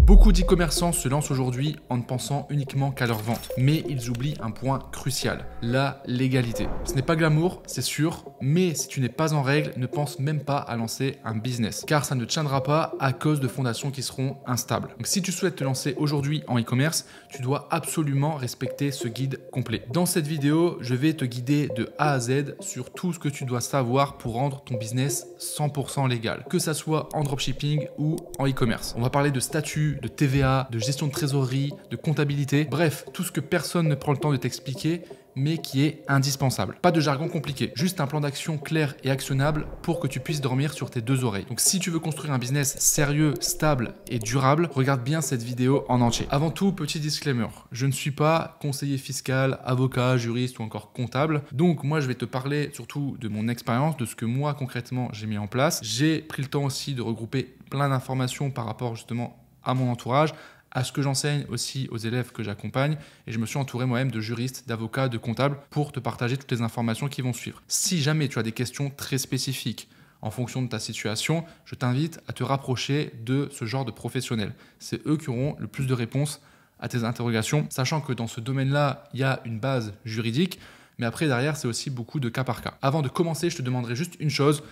Beaucoup d'e-commerçants se lancent aujourd'hui en ne pensant uniquement qu'à leur vente, mais ils oublient un point crucial, la légalité. Ce n'est pas glamour, c'est sûr, mais si tu n'es pas en règle, ne pense même pas à lancer un business, car ça ne tiendra pas à cause de fondations qui seront instables. Donc si tu souhaites te lancer aujourd'hui en e-commerce, tu dois absolument respecter ce guide complet. Dans cette vidéo, je vais te guider de A à Z sur tout ce que tu dois savoir pour rendre ton business 100% légal, que ça soit en dropshipping ou en e-commerce. On va parler de statut, de TVA, de gestion de trésorerie, de comptabilité, bref, tout ce que personne ne prend le temps de t'expliquer, mais qui est indispensable. Pas de jargon compliqué, juste un plan d'action clair et actionnable pour que tu puisses dormir sur tes deux oreilles. Donc si tu veux construire un business sérieux, stable et durable, regarde bien cette vidéo en entier. Avant tout, petit disclaimer, je ne suis pas conseiller fiscal, avocat, juriste ou encore comptable. Donc moi je vais te parler surtout de mon expérience, de ce que moi concrètement j'ai mis en place. J'ai pris le temps aussi de regrouper plein d'informations par rapport justement à mon entourage, à ce que j'enseigne aussi aux élèves que j'accompagne, et je me suis entouré moi-même de juristes, d'avocats, de comptables pour te partager toutes les informations qui vont suivre. Si jamais tu as des questions très spécifiques en fonction de ta situation, je t'invite à te rapprocher de ce genre de professionnels. C'est eux qui auront le plus de réponses à tes interrogations, sachant que dans ce domaine-là, il y a une base juridique, mais après derrière, c'est aussi beaucoup de cas par cas. Avant de commencer, je te demanderai juste une chose.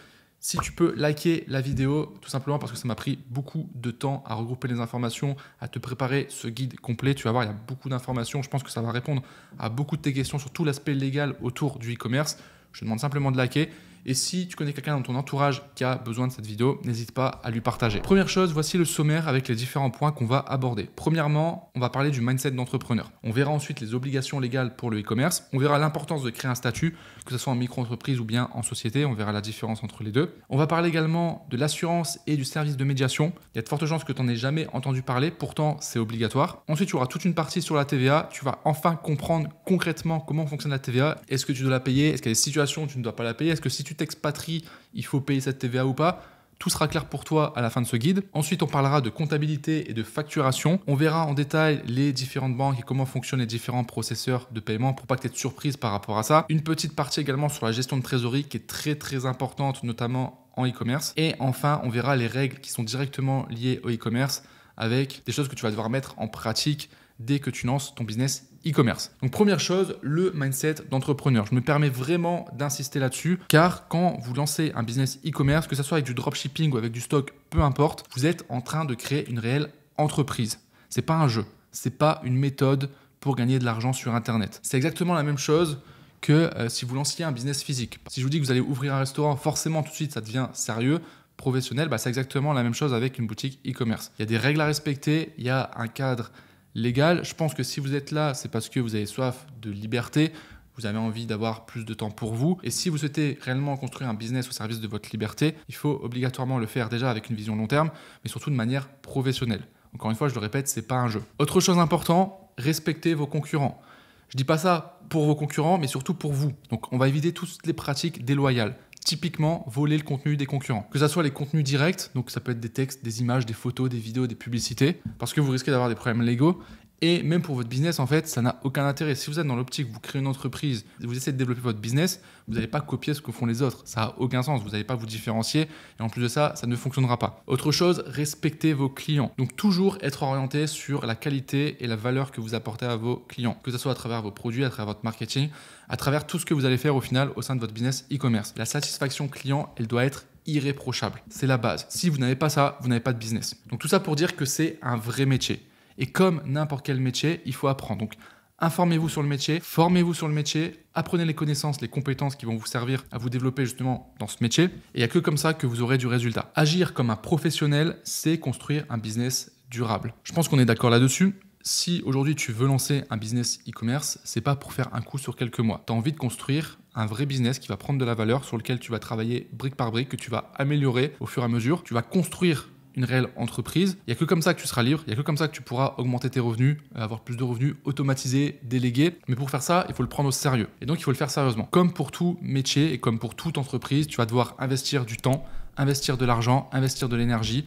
Si tu peux liker la vidéo, tout simplement parce que ça m'a pris beaucoup de temps à regrouper les informations, à te préparer ce guide complet. Tu vas voir, il y a beaucoup d'informations. Je pense que ça va répondre à beaucoup de tes questions sur tout l'aspect légal autour du e-commerce. Je te demande simplement de liker. Et si tu connais quelqu'un dans ton entourage qui a besoin de cette vidéo, n'hésite pas à lui partager. Première chose, voici le sommaire avec les différents points qu'on va aborder. Premièrement, on va parler du mindset d'entrepreneur. On verra ensuite les obligations légales pour le e-commerce. On verra l'importance de créer un statut, que ce soit en micro-entreprise ou bien en société. On verra la différence entre les deux. On va parler également de l'assurance et du service de médiation. Il y a de fortes chances que tu n'en aies jamais entendu parler, pourtant c'est obligatoire. Ensuite, tu auras toute une partie sur la TVA. Tu vas enfin comprendre concrètement comment fonctionne la TVA. Est-ce que tu dois la payer? Est-ce qu'il y a des situations où tu ne dois pas la payer? Est-ce que si tu t'expatries, il faut payer cette TVA ou pas? Tout sera clair pour toi à la fin de ce guide. Ensuite, on parlera de comptabilité et de facturation. On verra en détail les différentes banques et comment fonctionnent les différents processeurs de paiement pour pas que tu aies de surprise par rapport à ça. Une petite partie également sur la gestion de trésorerie qui est très importante, notamment en e-commerce. Et enfin, on verra les règles qui sont directement liées au e-commerce avec des choses que tu vas devoir mettre en pratique dès que tu lances ton business e-commerce. Donc première chose, le mindset d'entrepreneur. Je me permets vraiment d'insister là-dessus car quand vous lancez un business e-commerce, que ce soit avec du dropshipping ou avec du stock, peu importe, vous êtes en train de créer une réelle entreprise. C'est pas un jeu, c'est pas une méthode pour gagner de l'argent sur Internet. C'est exactement la même chose que si vous lanciez un business physique. Si je vous dis que vous allez ouvrir un restaurant, forcément tout de suite ça devient sérieux, professionnel, c'est exactement la même chose avec une boutique e-commerce. Il y a des règles à respecter, il y a un cadre légal. Je pense que si vous êtes là, c'est parce que vous avez soif de liberté, vous avez envie d'avoir plus de temps pour vous. Et si vous souhaitez réellement construire un business au service de votre liberté, il faut obligatoirement le faire déjà avec une vision long terme, mais surtout de manière professionnelle. Encore une fois, je le répète, c'est pas un jeu. Autre chose importante, respectez vos concurrents. Je dis pas ça pour vos concurrents, mais surtout pour vous. Donc on va éviter toutes les pratiques déloyales. Typiquement, voler le contenu des concurrents. Que ce soit les contenus directs, donc ça peut être des textes, des images, des photos, des vidéos, des publicités, parce que vous risquez d'avoir des problèmes légaux. Et même pour votre business, en fait, ça n'a aucun intérêt. Si vous êtes dans l'optique, vous créez une entreprise, vous essayez de développer votre business, vous n'allez pas copier ce que font les autres. Ça n'a aucun sens. Vous n'allez pas vous différencier. Et en plus de ça, ça ne fonctionnera pas. Autre chose, respectez vos clients. Donc toujours être orienté sur la qualité et la valeur que vous apportez à vos clients. Que ce soit à travers vos produits, à travers votre marketing, à travers tout ce que vous allez faire au final au sein de votre business e-commerce. La satisfaction client, elle doit être irréprochable. C'est la base. Si vous n'avez pas ça, vous n'avez pas de business. Donc tout ça pour dire que c'est un vrai métier. Et comme n'importe quel métier, il faut apprendre. Donc, informez-vous sur le métier, formez-vous sur le métier, apprenez les connaissances, les compétences qui vont vous servir à vous développer justement dans ce métier. Et il n'y a que comme ça que vous aurez du résultat. Agir comme un professionnel, c'est construire un business durable. Je pense qu'on est d'accord là-dessus. Si aujourd'hui tu veux lancer un business e-commerce, c'est pas pour faire un coup sur quelques mois. Tu as envie de construire un vrai business qui va prendre de la valeur, sur lequel tu vas travailler brique par brique, que tu vas améliorer au fur et à mesure. Tu vas construire une réelle entreprise. Il n'y a que comme ça que tu seras libre, il n'y a que comme ça que tu pourras augmenter tes revenus, avoir plus de revenus, automatiser, déléguer. Mais pour faire ça, il faut le prendre au sérieux. Et donc, il faut le faire sérieusement. Comme pour tout métier et comme pour toute entreprise, tu vas devoir investir du temps, investir de l'argent, investir de l'énergie,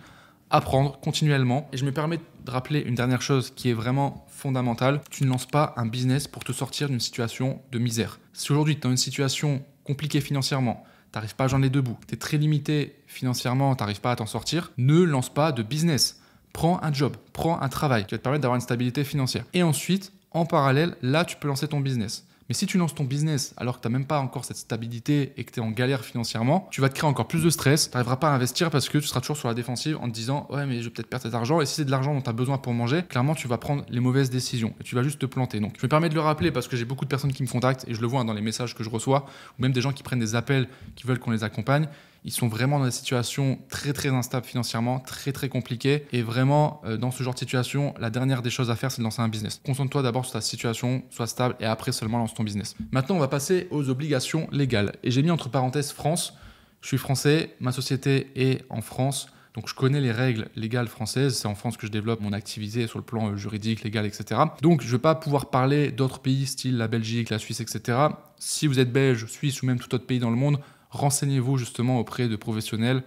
apprendre continuellement. Et je me permets de rappeler une dernière chose qui est vraiment fondamentale. Tu ne lances pas un business pour te sortir d'une situation de misère. Si aujourd'hui, tu es dans une situation compliquée financièrement, tu n'arrives pas à joindre les deux bouts, tu es très limité financièrement, tu n'arrives pas à t'en sortir, ne lance pas de business. Prends un job, prends un travail qui va te permettre d'avoir une stabilité financière. Et ensuite, en parallèle, là, tu peux lancer ton business. Mais si tu lances ton business alors que tu n'as même pas encore cette stabilité et que tu es en galère financièrement, tu vas te créer encore plus de stress. Tu n'arriveras pas à investir parce que tu seras toujours sur la défensive en te disant « Ouais, mais je vais peut-être perdre cet argent. » Et si c'est de l'argent dont tu as besoin pour manger, clairement, tu vas prendre les mauvaises décisions et tu vas juste te planter. Donc, je me permets de le rappeler parce que j'ai beaucoup de personnes qui me contactent et je le vois dans les messages que je reçois ou même des gens qui prennent des appels qui veulent qu'on les accompagne. Ils sont vraiment dans des situations très très instables financièrement, très très compliquées. Et vraiment, dans ce genre de situation, la dernière des choses à faire, c'est de lancer un business. Concentre-toi d'abord sur ta situation, sois stable et après seulement lance ton business. Maintenant, on va passer aux obligations légales. Et j'ai mis entre parenthèses France. Je suis français, ma société est en France. Donc je connais les règles légales françaises, c'est en France que je développe mon activité sur le plan juridique, légal, etc. Donc je ne vais pas pouvoir parler d'autres pays style la Belgique, la Suisse, etc. Si vous êtes belge, suisse ou même tout autre pays dans le monde, renseignez-vous justement auprès de professionnels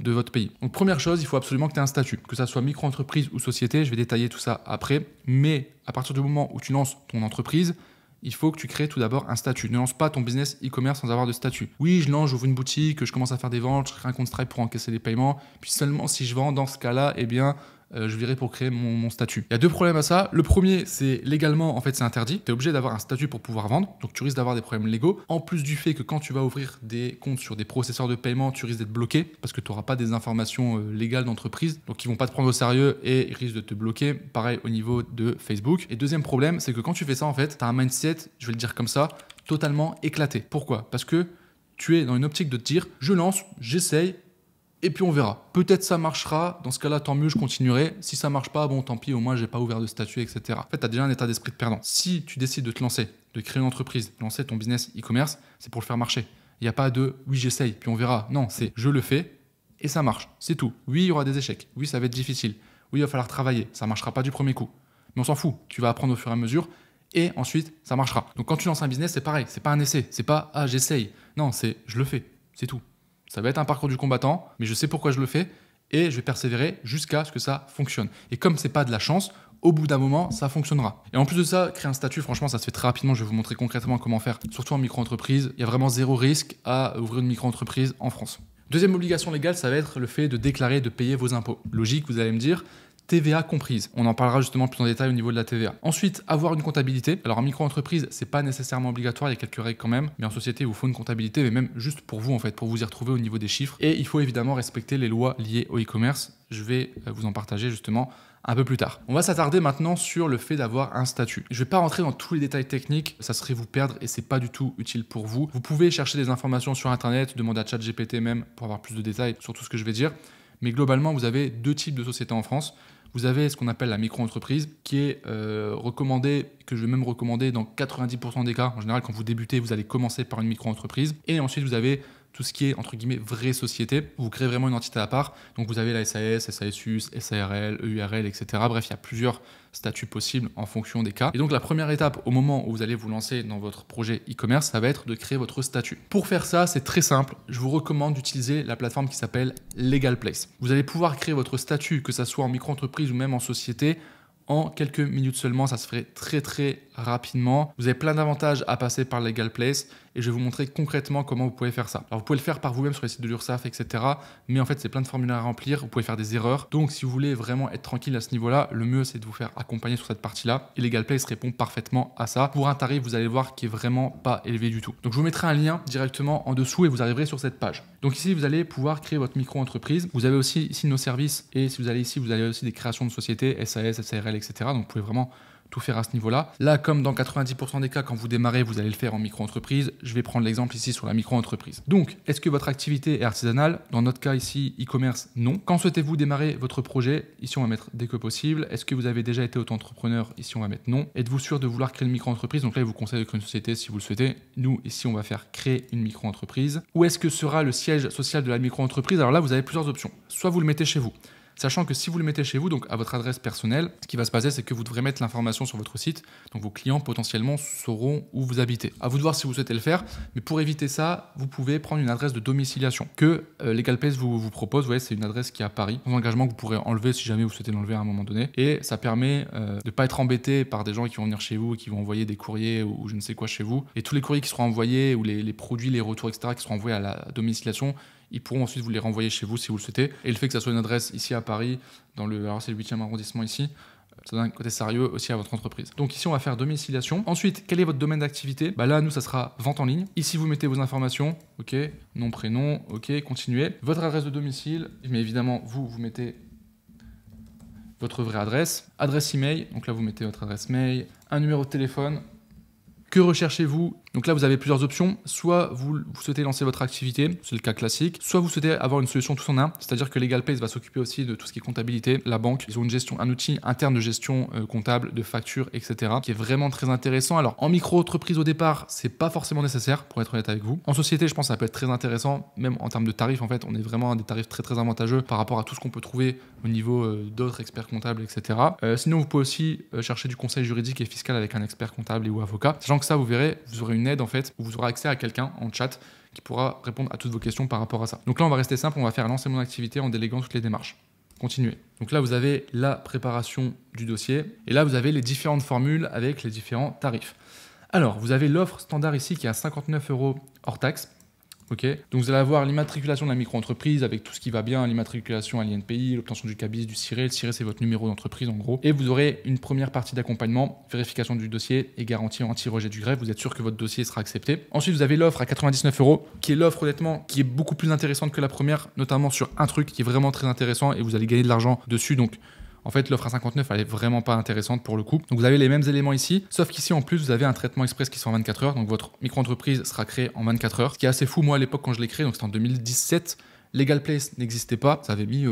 de votre pays. Donc première chose, il faut absolument que tu aies un statut, que ça soit micro-entreprise ou société, je vais détailler tout ça après, mais à partir du moment où tu lances ton entreprise, il faut que tu crées tout d'abord un statut. Ne lance pas ton business e-commerce sans avoir de statut. Oui, je lance, j'ouvre une boutique, je commence à faire des ventes, je crée un compte Stripe pour encaisser les paiements, puis seulement si je vends, dans ce cas-là, eh bien, je verrai pour créer mon statut. Il y a deux problèmes à ça. Le premier, c'est légalement, en fait, c'est interdit. Tu es obligé d'avoir un statut pour pouvoir vendre, donc tu risques d'avoir des problèmes légaux. En plus du fait que quand tu vas ouvrir des comptes sur des processeurs de paiement, tu risques d'être bloqué parce que tu n'auras pas des informations légales d'entreprise, donc ils vont pas te prendre au sérieux et ils risquent de te bloquer. Pareil au niveau de Facebook. Et deuxième problème, c'est que quand tu fais ça, en fait, tu as un mindset, je vais le dire comme ça, totalement éclaté. Pourquoi? Parce que tu es dans une optique de te dire, je lance, j'essaye, et puis on verra. Peut-être ça marchera, dans ce cas-là, tant mieux, je continuerai. Si ça marche pas, bon, tant pis, au moins, j'ai pas ouvert de statut, etc. En fait, tu as déjà un état d'esprit de perdant. Si tu décides de te lancer, de créer une entreprise, de lancer ton business e-commerce, c'est pour le faire marcher. Il n'y a pas de « oui, j'essaye, puis on verra ». Non, c'est « je le fais et ça marche ». C'est tout. Oui, il y aura des échecs. Oui, ça va être difficile. Oui, il va falloir travailler. Ça marchera pas du premier coup. Mais on s'en fout. Tu vas apprendre au fur et à mesure et ensuite, ça marchera. Donc, quand tu lances un business, c'est pareil. C'est pas un essai. C'est pas « ah, j'essaye ». Non, c'est « je le fais ». C'est tout. Ça va être un parcours du combattant, mais je sais pourquoi je le fais et je vais persévérer jusqu'à ce que ça fonctionne. Et comme c'est pas de la chance, au bout d'un moment, ça fonctionnera. Et en plus de ça, créer un statut, franchement, ça se fait très rapidement. Je vais vous montrer concrètement comment faire. Surtout en micro-entreprise, il y a vraiment zéro risque à ouvrir une micro-entreprise en France. Deuxième obligation légale, ça va être le fait de déclarer, de payer vos impôts. Logique, vous allez me dire, TVA comprise. On en parlera justement plus en détail au niveau de la TVA. Ensuite, avoir une comptabilité. Alors en micro-entreprise, c'est pas nécessairement obligatoire, il y a quelques règles quand même, mais en société, il vous faut une comptabilité, mais même juste pour vous en fait, pour vous y retrouver au niveau des chiffres. Et il faut évidemment respecter les lois liées au e-commerce. Je vais vous en partager justement un peu plus tard. On va s'attarder maintenant sur le fait d'avoir un statut. Je ne vais pas rentrer dans tous les détails techniques, ça serait vous perdre et c'est pas du tout utile pour vous. Vous pouvez chercher des informations sur internet, demander à ChatGPT même pour avoir plus de détails sur tout ce que je vais dire. Mais globalement, vous avez deux types de sociétés en France. Vous avez ce qu'on appelle la micro-entreprise qui est recommandée, que je vais même recommander dans 90% des cas. En général, quand vous débutez, vous allez commencer par une micro-entreprise. Et ensuite, vous avez tout ce qui est, entre guillemets, vraie société. Vous créez vraiment une entité à part. Donc, vous avez la SAS, SASU, SARL, EURL, etc. Bref, il y a plusieurs statuts possibles en fonction des cas. Et donc, la première étape, au moment où vous allez vous lancer dans votre projet e-commerce, ça va être de créer votre statut. Pour faire ça, c'est très simple. Je vous recommande d'utiliser la plateforme qui s'appelle Legal Place. Vous allez pouvoir créer votre statut, que ça soit en micro-entreprise ou même en société, en quelques minutes seulement. Ça se ferait très très rapidement. Vous avez plein d'avantages à passer par Legal Place et je vais vous montrer concrètement comment vous pouvez faire ça. Alors vous pouvez le faire par vous-même sur les sites de l'URSSAF, etc. Mais en fait, c'est plein de formulaires à remplir. Vous pouvez faire des erreurs. Donc si vous voulez vraiment être tranquille à ce niveau-là, le mieux c'est de vous faire accompagner sur cette partie-là. Et Legal Place répond parfaitement à ça. Pour un tarif, vous allez voir, qui est vraiment pas élevé du tout. Donc je vous mettrai un lien directement en dessous et vous arriverez sur cette page. Donc ici, vous allez pouvoir créer votre micro-entreprise. Vous avez aussi ici nos services et si vous allez ici, vous avez aussi des créations de sociétés, SAS, SARL, etc. Donc vous pouvez vraiment tout faire à ce niveau-là. Là, comme dans 90% des cas, quand vous démarrez, vous allez le faire en micro-entreprise. Je vais prendre l'exemple ici sur la micro-entreprise. Donc, est-ce que votre activité est artisanale? Dans notre cas ici, e-commerce, non. Quand souhaitez-vous démarrer votre projet? Ici, on va mettre dès que possible. Est-ce que vous avez déjà été auto-entrepreneur? Ici, on va mettre non. Êtes-vous sûr de vouloir créer une micro-entreprise? Donc là, il vous conseille de créer une société si vous le souhaitez. Nous, ici, on va faire créer une micro-entreprise. Où est-ce que sera le siège social de la micro-entreprise? Alors là, vous avez plusieurs options. Soit vous le mettez chez vous. Sachant que si vous le mettez chez vous, donc à votre adresse personnelle, ce qui va se passer, c'est que vous devrez mettre l'information sur votre site. Donc vos clients potentiellement sauront où vous habitez. À vous de voir si vous souhaitez le faire. Mais pour éviter ça, vous pouvez prendre une adresse de domiciliation que Legal Place vous propose. Vous voyez, c'est une adresse qui est à Paris. Sans engagement que vous pourrez enlever si jamais vous souhaitez l'enlever à un moment donné. Et ça permet de ne pas être embêté par des gens qui vont venir chez vous et qui vont envoyer des courriers ou je ne sais quoi chez vous. Et tous les courriers qui seront envoyés ou les produits, les retours, etc. qui seront envoyés à la domiciliation, ils pourront ensuite vous les renvoyer chez vous si vous le souhaitez. Et le fait que ça soit une adresse ici à Paris, alors c'est le 8e arrondissement ici, ça donne un côté sérieux aussi à votre entreprise. Donc ici, on va faire domiciliation. Ensuite, quel est votre domaine d'activité? Là, nous, ça sera vente en ligne. Ici, vous mettez vos informations. OK, nom, prénom. OK, continuez. Votre adresse de domicile. Mais évidemment, vous mettez votre vraie adresse. Adresse email. Donc là, vous mettez votre adresse mail. Un numéro de téléphone. Que recherchez-vous? Donc là, vous avez plusieurs options. Soit vous souhaitez lancer votre activité, c'est le cas classique. Soit vous souhaitez avoir une solution tout en un, c'est-à-dire que LegalPlace va s'occuper aussi de tout ce qui est comptabilité. La banque, ils ont un outil interne de gestion comptable, de factures, etc., qui est vraiment très intéressant. Alors, en micro-entreprise au départ, c'est pas forcément nécessaire, pour être honnête avec vous. En société, je pense que ça peut être très intéressant, même en termes de tarifs. En fait, on est vraiment à des tarifs très très avantageux par rapport à tout ce qu'on peut trouver au niveau d'autres experts comptables, etc. Sinon, vous pouvez aussi chercher du conseil juridique et fiscal avec un expert comptable ou avocat. Sachant que ça, vous verrez, vous aurez une aide en fait, où vous aurez accès à quelqu'un en chat qui pourra répondre à toutes vos questions par rapport à ça. Donc là, on va rester simple, on va faire lancer mon activité en déléguant toutes les démarches. Continuez. Donc là, vous avez la préparation du dossier et là, vous avez les différentes formules avec les différents tarifs. Alors, vous avez l'offre standard ici qui est à 59 € hors taxe. Ok, donc vous allez avoir l'immatriculation de la micro-entreprise avec tout ce qui va bien, l'immatriculation à l'INPI, l'obtention du CABIS, du CIRE. Le CIRE, c'est votre numéro d'entreprise en gros. Et vous aurez une première partie d'accompagnement, vérification du dossier et garantie anti-rejet du greffe. Vous êtes sûr que votre dossier sera accepté. Ensuite, vous avez l'offre à 99 €, qui est l'offre honnêtement qui est beaucoup plus intéressante que la première, notamment sur un truc qui est vraiment très intéressant et vous allez gagner de l'argent dessus. Donc, en fait, l'offre à 59, elle est vraiment pas intéressante pour le coup. Donc, vous avez les mêmes éléments ici, sauf qu'ici, en plus, vous avez un traitement express qui sera en 24 heures. Donc, votre micro-entreprise sera créée en 24 heures. Ce qui est assez fou, moi, à l'époque, quand je l'ai créé, donc c'était en 2017, LegalPlace n'existait pas. Ça avait mis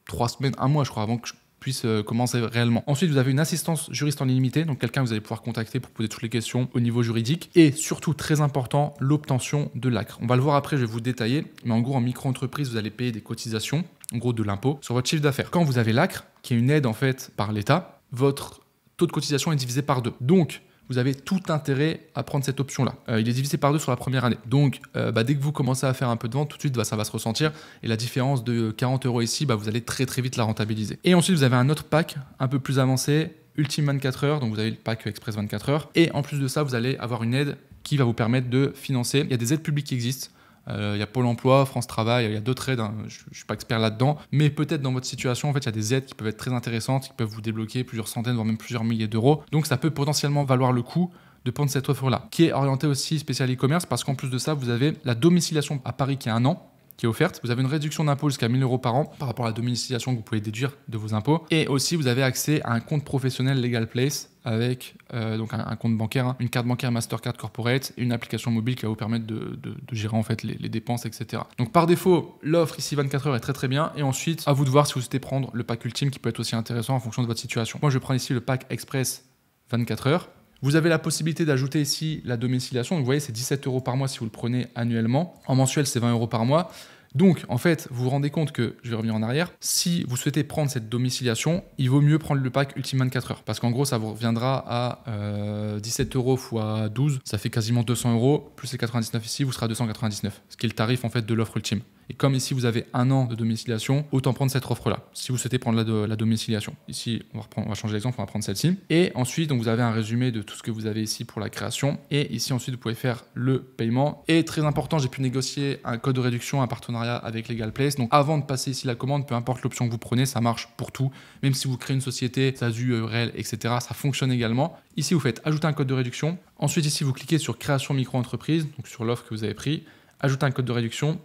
3 semaines, 1 mois, je crois, avant que je puisse commencer réellement. Ensuite, vous avez une assistance juriste en illimité, donc quelqu'un que vous allez pouvoir contacter pour poser toutes les questions au niveau juridique. Et surtout, très important, l'obtention de l'ACRE. On va le voir après, je vais vous détailler. Mais en gros, en micro-entreprise, vous allez payer des cotisations, en gros de l'impôt, sur votre chiffre d'affaires. Quand vous avez l'ACRE, qui est une aide en fait par l'État, votre taux de cotisation est divisé par 2. Donc, vous avez tout intérêt à prendre cette option-là. Il est divisé par 2 sur la première année. Donc, dès que vous commencez à faire un peu de vente, tout de suite, ça va se ressentir. Et la différence de 40 € ici, vous allez très très vite la rentabiliser. Et ensuite, vous avez un autre pack un peu plus avancé, Ultime 24 heures. Donc, vous avez le pack Express 24 heures. Et en plus de ça, vous allez avoir une aide qui va vous permettre de financer. Il y a des aides publiques qui existent. Il y a Pôle emploi, France Travail, il y a d'autres aides, hein. Je ne suis pas expert là-dedans, mais peut-être dans votre situation, en fait, il y a des aides qui peuvent être très intéressantes, qui peuvent vous débloquer plusieurs centaines, voire même plusieurs milliers d'euros. Donc ça peut potentiellement valoir le coup de prendre cette offre-là, qui est orientée aussi spéciale e-commerce, parce qu'en plus de ça, vous avez la domiciliation à Paris qui a 1 an, qui est offerte. Vous avez une réduction d'impôt jusqu'à 1 000 € par an par rapport à la domiciliation que vous pouvez déduire de vos impôts. Et aussi, vous avez accès à un compte professionnel LegalPlace avec donc un compte bancaire, hein, une carte bancaire Mastercard Corporate et une application mobile qui va vous permettre de gérer en fait les dépenses, etc. Donc par défaut, l'offre ici 24 heures est très très bien. Et ensuite, à vous de voir si vous souhaitez prendre le pack ultime qui peut être aussi intéressant en fonction de votre situation. Moi, je vais prendre ici le pack Express 24 heures. Vous avez la possibilité d'ajouter ici la domiciliation. Donc, vous voyez, c'est 17 € par mois si vous le prenez annuellement. En mensuel, c'est 20 € par mois. Donc, en fait, vous vous rendez compte que, je vais revenir en arrière, si vous souhaitez prendre cette domiciliation, il vaut mieux prendre le pack Ultime 24 heures. Parce qu'en gros, ça vous reviendra à 17 € x 12, ça fait quasiment 200 €, plus les 99 ici, vous serez à 299, ce qui est le tarif en fait de l'offre Ultime. Et comme ici, vous avez 1 an de domiciliation, autant prendre cette offre-là, si vous souhaitez prendre la domiciliation. Ici, on va changer l'exemple, on va prendre celle-ci. Et ensuite, donc, vous avez un résumé de tout ce que vous avez ici pour la création. Et ici, ensuite, vous pouvez faire le paiement. Et très important, j'ai pu négocier un code de réduction, un partenariat avec LegalPlace. Donc, avant de passer ici la commande, peu importe l'option que vous prenez, ça marche pour tout. Même si vous créez une société, SASU, réel, etc., ça fonctionne également. Ici, vous faites ajouter un code de réduction. Ensuite, ici, vous cliquez sur création micro-entreprise, donc sur l'offre que vous avez pris. Ajouter un code de réduction.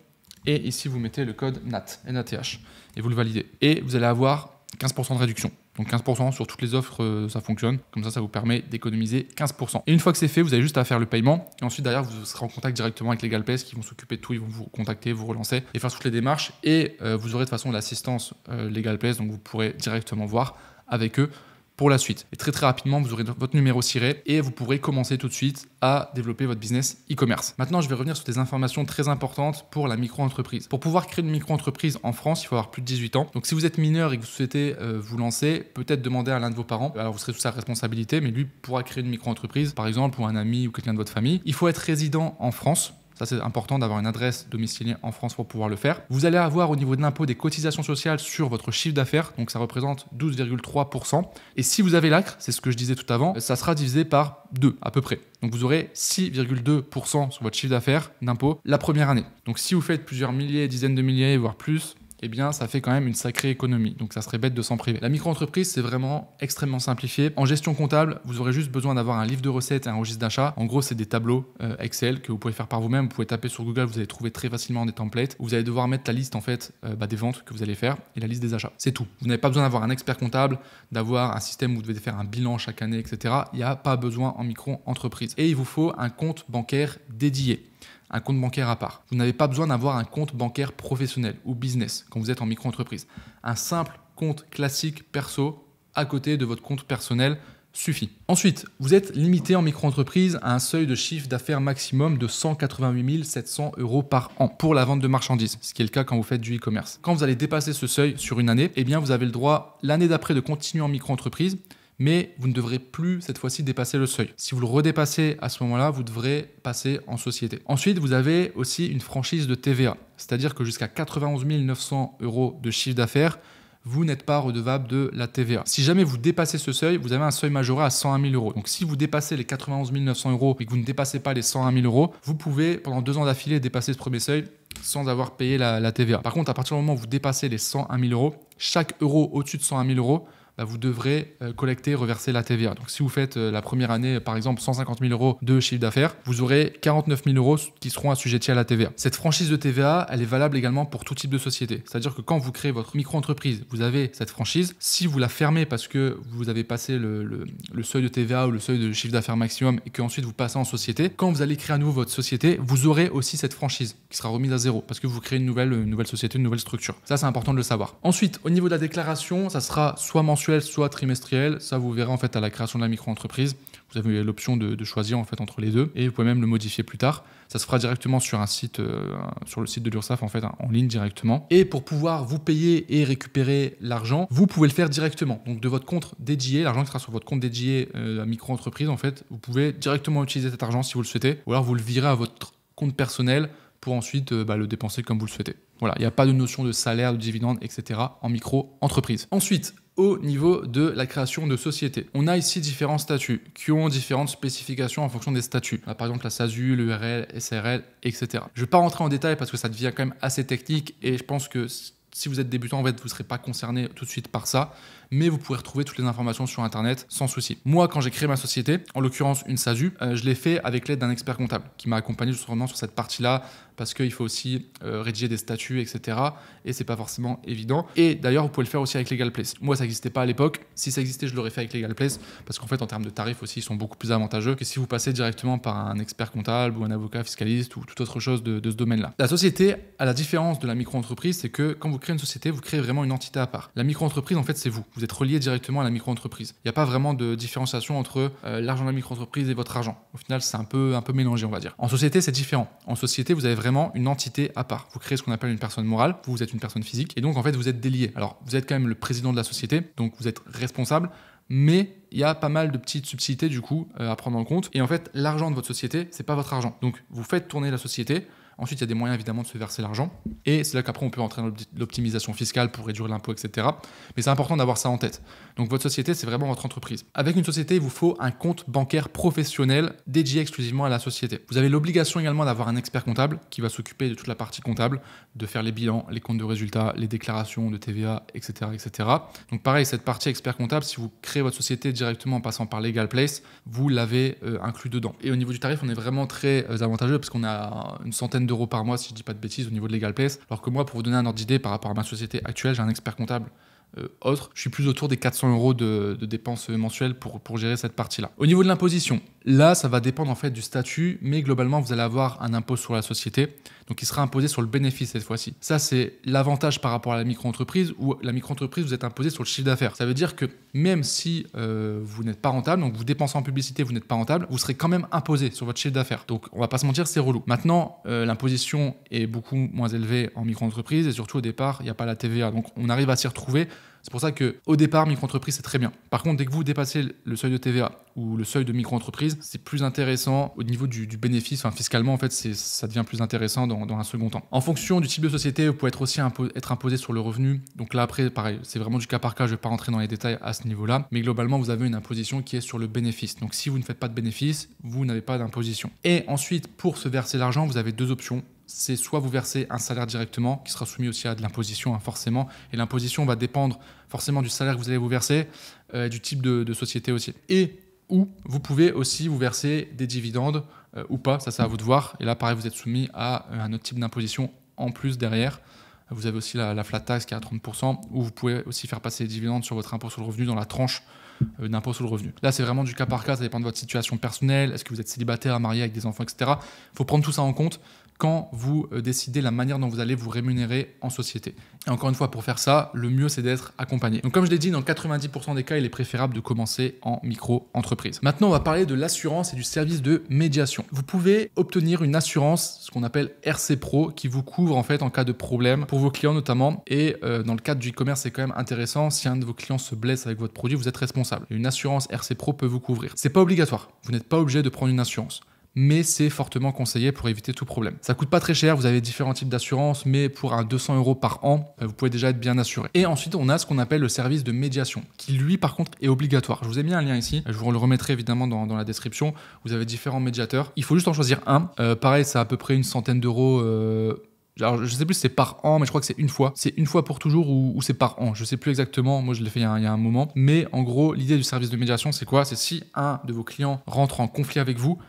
Et ici, vous mettez le code NAT, NATH, et vous le validez. Et vous allez avoir 15% de réduction. Donc 15% sur toutes les offres, ça fonctionne. Comme ça vous permet d'économiser 15%. Et une fois que c'est fait, vous avez juste à faire le paiement. Et ensuite, derrière, vous serez en contact directement avec LegalPlace qui vont s'occuper de tout. Ils vont vous contacter, vous relancer et faire toutes les démarches. Et vous aurez de toute façon l'assistance LegalPlace, donc vous pourrez directement voir avec eux pour la suite. Et très très rapidement, vous aurez votre numéro ciré et vous pourrez commencer tout de suite à développer votre business e-commerce. Maintenant, je vais revenir sur des informations très importantes pour la micro-entreprise. Pour pouvoir créer une micro-entreprise en France, il faut avoir plus de 18 ans. Donc si vous êtes mineur et que vous souhaitez vous lancer, peut-être demander à l'un de vos parents. Alors vous serez sous sa responsabilité, mais lui pourra créer une micro-entreprise, par exemple, ou un ami ou quelqu'un de votre famille. Il faut être résident en France. Ça, c'est important d'avoir une adresse domiciliée en France pour pouvoir le faire. Vous allez avoir au niveau de l'impôt des cotisations sociales sur votre chiffre d'affaires. Donc, ça représente 12,3%. Et si vous avez l'ACRE, c'est ce que je disais tout avant, ça sera divisé par 2 à peu près. Donc, vous aurez 6,2% sur votre chiffre d'affaires d'impôt la première année. Donc, si vous faites plusieurs milliers, dizaines de milliers, voire plus, eh bien, ça fait quand même une sacrée économie. Donc, ça serait bête de s'en priver. La micro-entreprise, c'est vraiment extrêmement simplifié. En gestion comptable, vous aurez juste besoin d'avoir un livre de recettes et un registre d'achat. En gros, c'est des tableaux Excel que vous pouvez faire par vous-même. Vous pouvez taper sur Google, vous allez trouver très facilement des templates. Vous allez devoir mettre la liste en fait des ventes que vous allez faire et la liste des achats. C'est tout. Vous n'avez pas besoin d'avoir un expert comptable, d'avoir un système où vous devez faire un bilan chaque année, etc. Il n'y a pas besoin en micro-entreprise. Et il vous faut un compte bancaire dédié. Un compte bancaire à part. Vous n'avez pas besoin d'avoir un compte bancaire professionnel ou business quand vous êtes en micro-entreprise. Un simple compte classique perso à côté de votre compte personnel suffit. Ensuite, vous êtes limité en micro-entreprise à un seuil de chiffre d'affaires maximum de 188 700 € par an pour la vente de marchandises, ce qui est le cas quand vous faites du e-commerce. Quand vous allez dépasser ce seuil sur une année, eh bien vous avez le droit l'année d'après de continuer en micro-entreprise, mais vous ne devrez plus cette fois-ci dépasser le seuil. Si vous le redépassez à ce moment-là, vous devrez passer en société. Ensuite, vous avez aussi une franchise de TVA, c'est-à-dire que jusqu'à 91 900 € de chiffre d'affaires, vous n'êtes pas redevable de la TVA. Si jamais vous dépassez ce seuil, vous avez un seuil majoré à 101 000 €. Donc si vous dépassez les 91 900 € et que vous ne dépassez pas les 101 000 €, vous pouvez pendant 2 ans d'affilée dépasser ce premier seuil sans avoir payé la TVA. Par contre, à partir du moment où vous dépassez les 101 000 €, chaque euro au-dessus de 101 000 €, vous devrez collecter, reverser la TVA. Donc si vous faites la première année, par exemple, 150 000 € de chiffre d'affaires, vous aurez 49 000 € qui seront assujettis à la TVA. Cette franchise de TVA, elle est valable également pour tout type de société. C'est-à-dire que quand vous créez votre micro-entreprise, vous avez cette franchise. Si vous la fermez parce que vous avez passé le seuil de TVA ou le seuil de chiffre d'affaires maximum et qu'ensuite vous passez en société, quand vous allez créer à nouveau votre société, vous aurez aussi cette franchise qui sera remise à zéro parce que vous créez une nouvelle société, une nouvelle structure. Ça, c'est important de le savoir. Ensuite, au niveau de la déclaration, ça sera soit mensuel, soit trimestriel. Ça, vous verrez en fait à la création de la micro-entreprise. Vous avez l'option de choisir en fait entre les deux et vous pouvez même le modifier plus tard. Ça se fera directement sur un site, sur le site de l'URSSAF en fait, en ligne directement. Et pour pouvoir vous payer et récupérer l'argent, vous pouvez le faire directement. Donc de votre compte dédié, l'argent qui sera sur votre compte dédié à micro-entreprise en fait, vous pouvez directement utiliser cet argent si vous le souhaitez, ou alors vous le virez à votre compte personnel pour ensuite le dépenser comme vous le souhaitez. Voilà, il n'y a pas de notion de salaire, de dividende, etc. en micro-entreprise. Ensuite, au niveau de la création de société, on a ici différents statuts qui ont différentes spécifications en fonction des statuts. On a par exemple la SASU, l'URL, SRL, etc. Je ne vais pas rentrer en détail parce que ça devient quand même assez technique et je pense que si vous êtes débutant, en fait, vous ne serez pas concerné tout de suite par ça, mais vous pourrez retrouver toutes les informations sur Internet sans souci. Moi, quand j'ai créé ma société, en l'occurrence une SASU, je l'ai fait avec l'aide d'un expert comptable qui m'a accompagné justement sur cette partie-là parce qu'il faut aussi rédiger des statuts, etc. Et c'est pas forcément évident. Et d'ailleurs, vous pouvez le faire aussi avec LegalPlace. Moi, ça n'existait pas à l'époque. Si ça existait, je l'aurais fait avec LegalPlace parce qu'en fait, en termes de tarifs aussi, ils sont beaucoup plus avantageux que si vous passez directement par un expert comptable ou un avocat fiscaliste ou toute autre chose de ce domaine-là. La société, à la différence de la micro-entreprise, c'est que quand vous créez une société, vous créez vraiment une entité à part. La micro-entreprise, en fait, c'est vous. Vous êtes relié directement à la micro-entreprise. Il n'y a pas vraiment de différenciation entre l'argent de la micro-entreprise et votre argent. Au final, c'est un peu mélangé, on va dire. En société, c'est différent. En société, vous avez vraiment une entité à part. Vous créez ce qu'on appelle une personne morale. Vous êtes une personne physique. Et donc, en fait, vous êtes délié. Alors, vous êtes quand même le président de la société. Donc, vous êtes responsable. Mais il y a pas mal de petites subtilités, du coup, à prendre en compte. Et en fait, l'argent de votre société, c'est pas votre argent. Donc, vous faites tourner la société. Ensuite, il y a des moyens évidemment de se verser l'argent. Et c'est là qu'après, on peut entrer dans l'optimisation fiscale pour réduire l'impôt, etc. Mais c'est important d'avoir ça en tête. Donc, votre société, c'est vraiment votre entreprise. Avec une société, il vous faut un compte bancaire professionnel dédié exclusivement à la société. Vous avez l'obligation également d'avoir un expert comptable qui va s'occuper de toute la partie comptable, de faire les bilans, les comptes de résultats, les déclarations de TVA, etc., etc. Donc, pareil, cette partie expert comptable, si vous créez votre société directement en passant par LegalPlace, vous l'avez inclus dedans. Et au niveau du tarif, on est vraiment très avantageux parce qu'on a une centaine d'euros par mois, si je dis pas de bêtises, au niveau de LegalPlace. Alors que moi, pour vous donner un ordre d'idée par rapport à ma société actuelle, j'ai un expert comptable autre. Je suis plus autour des 400 € de dépenses mensuelles pour gérer cette partie-là. Au niveau de l'imposition, là, ça va dépendre en fait du statut, mais globalement, vous allez avoir un impôt sur la société, donc il sera imposé sur le bénéfice cette fois-ci. Ça, c'est l'avantage par rapport à la micro-entreprise, où la micro-entreprise, vous êtes imposé sur le chiffre d'affaires. Ça veut dire que même si vous n'êtes pas rentable, donc vous dépensez en publicité, vous n'êtes pas rentable, vous serez quand même imposé sur votre chiffre d'affaires. Donc, on va pas se mentir, c'est relou. Maintenant, l'imposition est beaucoup moins élevée en micro-entreprise, et surtout au départ, il n'y a pas la TVA, donc on arrive à s'y retrouver C'est pour ça qu'au départ, micro-entreprise, c'est très bien. Par contre, dès que vous dépassez le seuil de TVA ou le seuil de micro-entreprise, c'est plus intéressant au niveau du bénéfice. Enfin, fiscalement, en fait, ça devient plus intéressant dans un second temps. En fonction du type de société, vous pouvez être aussi être imposé sur le revenu. Donc là, après, pareil, c'est vraiment du cas par cas. Je ne vais pas rentrer dans les détails à ce niveau-là. Mais globalement, vous avez une imposition qui est sur le bénéfice. Donc si vous ne faites pas de bénéfice, vous n'avez pas d'imposition. Et ensuite, pour se verser l'argent, vous avez deux options. C'est soit vous versez un salaire directement, qui sera soumis aussi à de l'imposition, forcément. Et l'imposition va dépendre forcément du salaire que vous allez vous verser, du type de société aussi. Et ou vous pouvez aussi vous verser des dividendes ou pas, ça c'est à vous de voir. Et là, pareil, vous êtes soumis à un autre type d'imposition en plus derrière. Vous avez aussi la flat tax qui est à 30%, où vous pouvez aussi faire passer les dividendes sur votre impôt sur le revenu dans la tranche d'impôt sur le revenu. Là, c'est vraiment du cas par cas, ça dépend de votre situation personnelle. Est-ce que vous êtes célibataire, marié avec des enfants, etc. Il faut prendre tout ça en compte quand vous décidez la manière dont vous allez vous rémunérer en société. Et encore une fois, pour faire ça, le mieux, c'est d'être accompagné. Donc comme je l'ai dit, dans 90% des cas, il est préférable de commencer en micro-entreprise. Maintenant, on va parler de l'assurance et du service de médiation. Vous pouvez obtenir une assurance, ce qu'on appelle RC Pro, qui vous couvre en fait en cas de problème pour vos clients notamment. Et dans le cadre du e-commerce, c'est quand même intéressant. Si un de vos clients se blesse avec votre produit, vous êtes responsable. Et une assurance RC Pro peut vous couvrir. C'est pas obligatoire. Vous n'êtes pas obligé de prendre une assurance, mais c'est fortement conseillé pour éviter tout problème. Ça coûte pas très cher, vous avez différents types d'assurance, mais pour un 200 € par an, vous pouvez déjà être bien assuré. Et ensuite, on a ce qu'on appelle le service de médiation, qui lui, par contre, est obligatoire. Je vous ai mis un lien ici, je vous le remettrai évidemment dans la description. Vous avez différents médiateurs. Il faut juste en choisir un. Pareil, c'est à peu près une centaine d'euros. Alors, je sais plus si c'est par an, mais je crois que c'est une fois. C'est une fois pour toujours ou c'est par an. Je sais plus exactement. Moi, je l'ai fait il y a un moment. Mais en gros, l'idée du service de médiation, c'est quoi? C'est si un de vos clients rentre en conflit avec vous,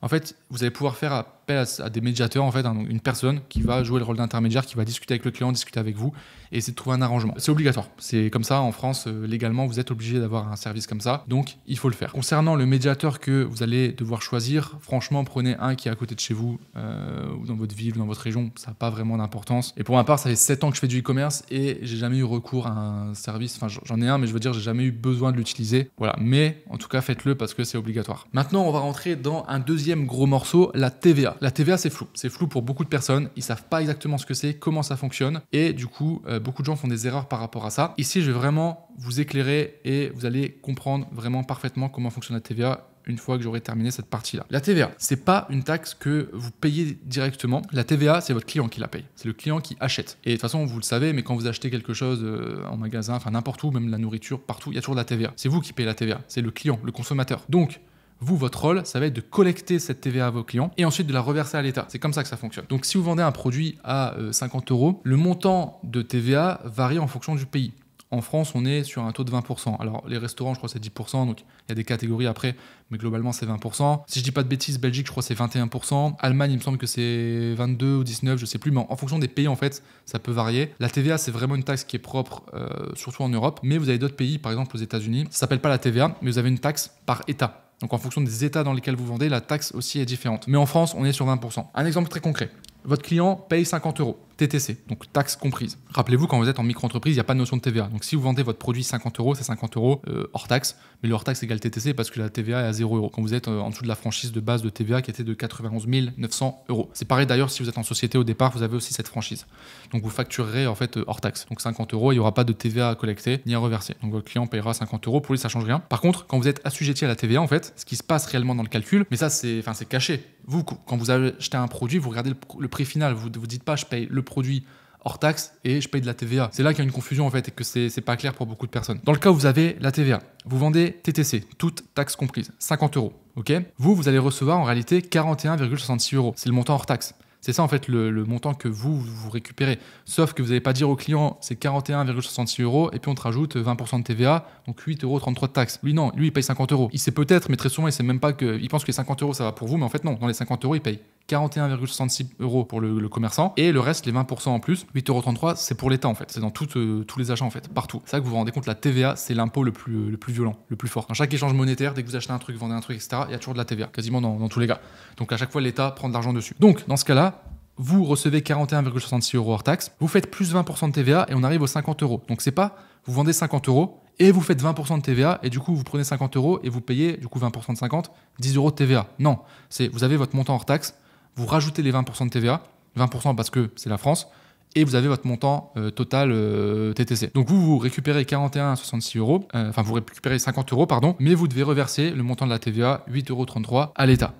en fait, vous allez pouvoir faire appel à des médiateurs, en fait, une personne qui va jouer le rôle d'intermédiaire, qui va discuter avec le client, discuter avec vous et essayer de trouver un arrangement. C'est obligatoire. C'est comme ça en France, légalement, vous êtes obligé d'avoir un service comme ça. Donc, il faut le faire. Concernant le médiateur que vous allez devoir choisir, franchement, prenez un qui est à côté de chez vous ou dans votre ville ou dans votre région. Ça n'a pas vraiment d'importance. Et pour ma part, ça fait 7 ans que je fais du e-commerce et j'ai jamais eu recours à un service. Enfin, j'en ai un, mais je veux dire, j'ai jamais eu besoin de l'utiliser. Voilà. Mais en tout cas, faites-le parce que c'est obligatoire. Maintenant, on va rentrer dans un deuxième gros morceau, la TVA. La TVA, c'est flou. C'est flou pour beaucoup de personnes. Ils savent pas exactement ce que c'est, comment ça fonctionne. Et du coup, beaucoup de gens font des erreurs par rapport à ça. Ici, je vais vraiment vous éclairer et vous allez comprendre vraiment parfaitement comment fonctionne la TVA une fois que j'aurai terminé cette partie-là. La TVA, c'est pas une taxe que vous payez directement. La TVA, c'est votre client qui la paye. C'est le client qui achète. Et de toute façon, vous le savez, mais quand vous achetez quelque chose en magasin, enfin n'importe où, même la nourriture, partout, il y a toujours de la TVA. C'est vous qui payez la TVA. C'est le client, le consommateur. Donc, vous, votre rôle, ça va être de collecter cette TVA à vos clients et ensuite de la reverser à l'État. C'est comme ça que ça fonctionne. Donc, si vous vendez un produit à 50 €, le montant de TVA varie en fonction du pays. En France, on est sur un taux de 20%. Alors, les restaurants, je crois que c'est 10%, donc il y a des catégories après, mais globalement, c'est 20%. Si je dis pas de bêtises, Belgique, je crois que c'est 21%. Allemagne, il me semble que c'est 22 ou 19, je sais plus, mais en fonction des pays, en fait, ça peut varier. La TVA, c'est vraiment une taxe qui est propre, surtout en Europe, mais vous avez d'autres pays, par exemple aux États-Unis, ça s'appelle pas la TVA, mais vous avez une taxe par État. Donc en fonction des États dans lesquels vous vendez, la taxe aussi est différente. Mais en France, on est sur 20%. Un exemple très concret. Votre client paye 50 €, TTC, donc taxe comprise. Rappelez-vous, quand vous êtes en micro-entreprise, il n'y a pas de notion de TVA. Donc si vous vendez votre produit 50 €, c'est 50 € hors taxe. Mais le hors taxe égale TTC parce que la TVA est à 0 €. Quand vous êtes en dessous de la franchise de base de TVA qui était de 91 900 €. C'est pareil d'ailleurs, si vous êtes en société au départ, vous avez aussi cette franchise. Donc vous facturerez en fait hors taxe. Donc 50 €, il n'y aura pas de TVA à collecter ni à reverser. Donc votre client payera 50 €. Pour lui, ça ne change rien. Par contre, quand vous êtes assujetti à la TVA, en fait, ce qui se passe réellement dans le calcul, mais ça c'est caché. Vous, quand vous achetez un produit, vous regardez le prix final. Vous ne vous dites pas je paye le produit hors taxe et je paye de la TVA. C'est là qu'il y a une confusion en fait et que c'est pas clair pour beaucoup de personnes. Dans le cas où vous avez la TVA, vous vendez TTC, toute taxe comprise, 50 €. Ok ? Vous allez recevoir en réalité 41,66 €. C'est le montant hors taxe. C'est ça en fait le montant que vous récupérez. Sauf que vous n'allez pas dire au client c'est 41,66 € et puis on te rajoute 20% de TVA, donc 8,33 € de taxe. Lui non, lui il paye 50 €. Il sait peut-être, mais très souvent il sait même pas que. Il pense que les 50 € ça va pour vous, mais en fait non, dans les 50 € il paye 41,66 € pour le commerçant et le reste, les 20% en plus, 8,33 € c'est pour l'État en fait. C'est dans tous les achats en fait, partout. C'est ça que vous vous rendez compte, la TVA c'est l'impôt le plus violent, le plus fort. Dans chaque échange monétaire, dès que vous achetez un truc, vendez un truc, etc., il y a toujours de la TVA, quasiment dans tous les cas. Donc à chaque fois l'État prend de l'argent dessus. Donc dans ce cas-là, vous recevez 41,66 € hors taxe, vous faites plus 20% de TVA et on arrive aux 50 €. Donc c'est pas, vous vendez 50 € et vous faites 20% de TVA et du coup vous prenez 50 € et vous payez du coup 20% de 50, 10 € de TVA. Non, c'est vous avez votre montant hors taxe, vous rajoutez les 20% de TVA, 20% parce que c'est la France, et vous avez votre montant total TTC. Donc vous récupérez 41,66 €, enfin vous récupérez 50 €, pardon, mais vous devez reverser le montant de la TVA, 8,33 € à l'État.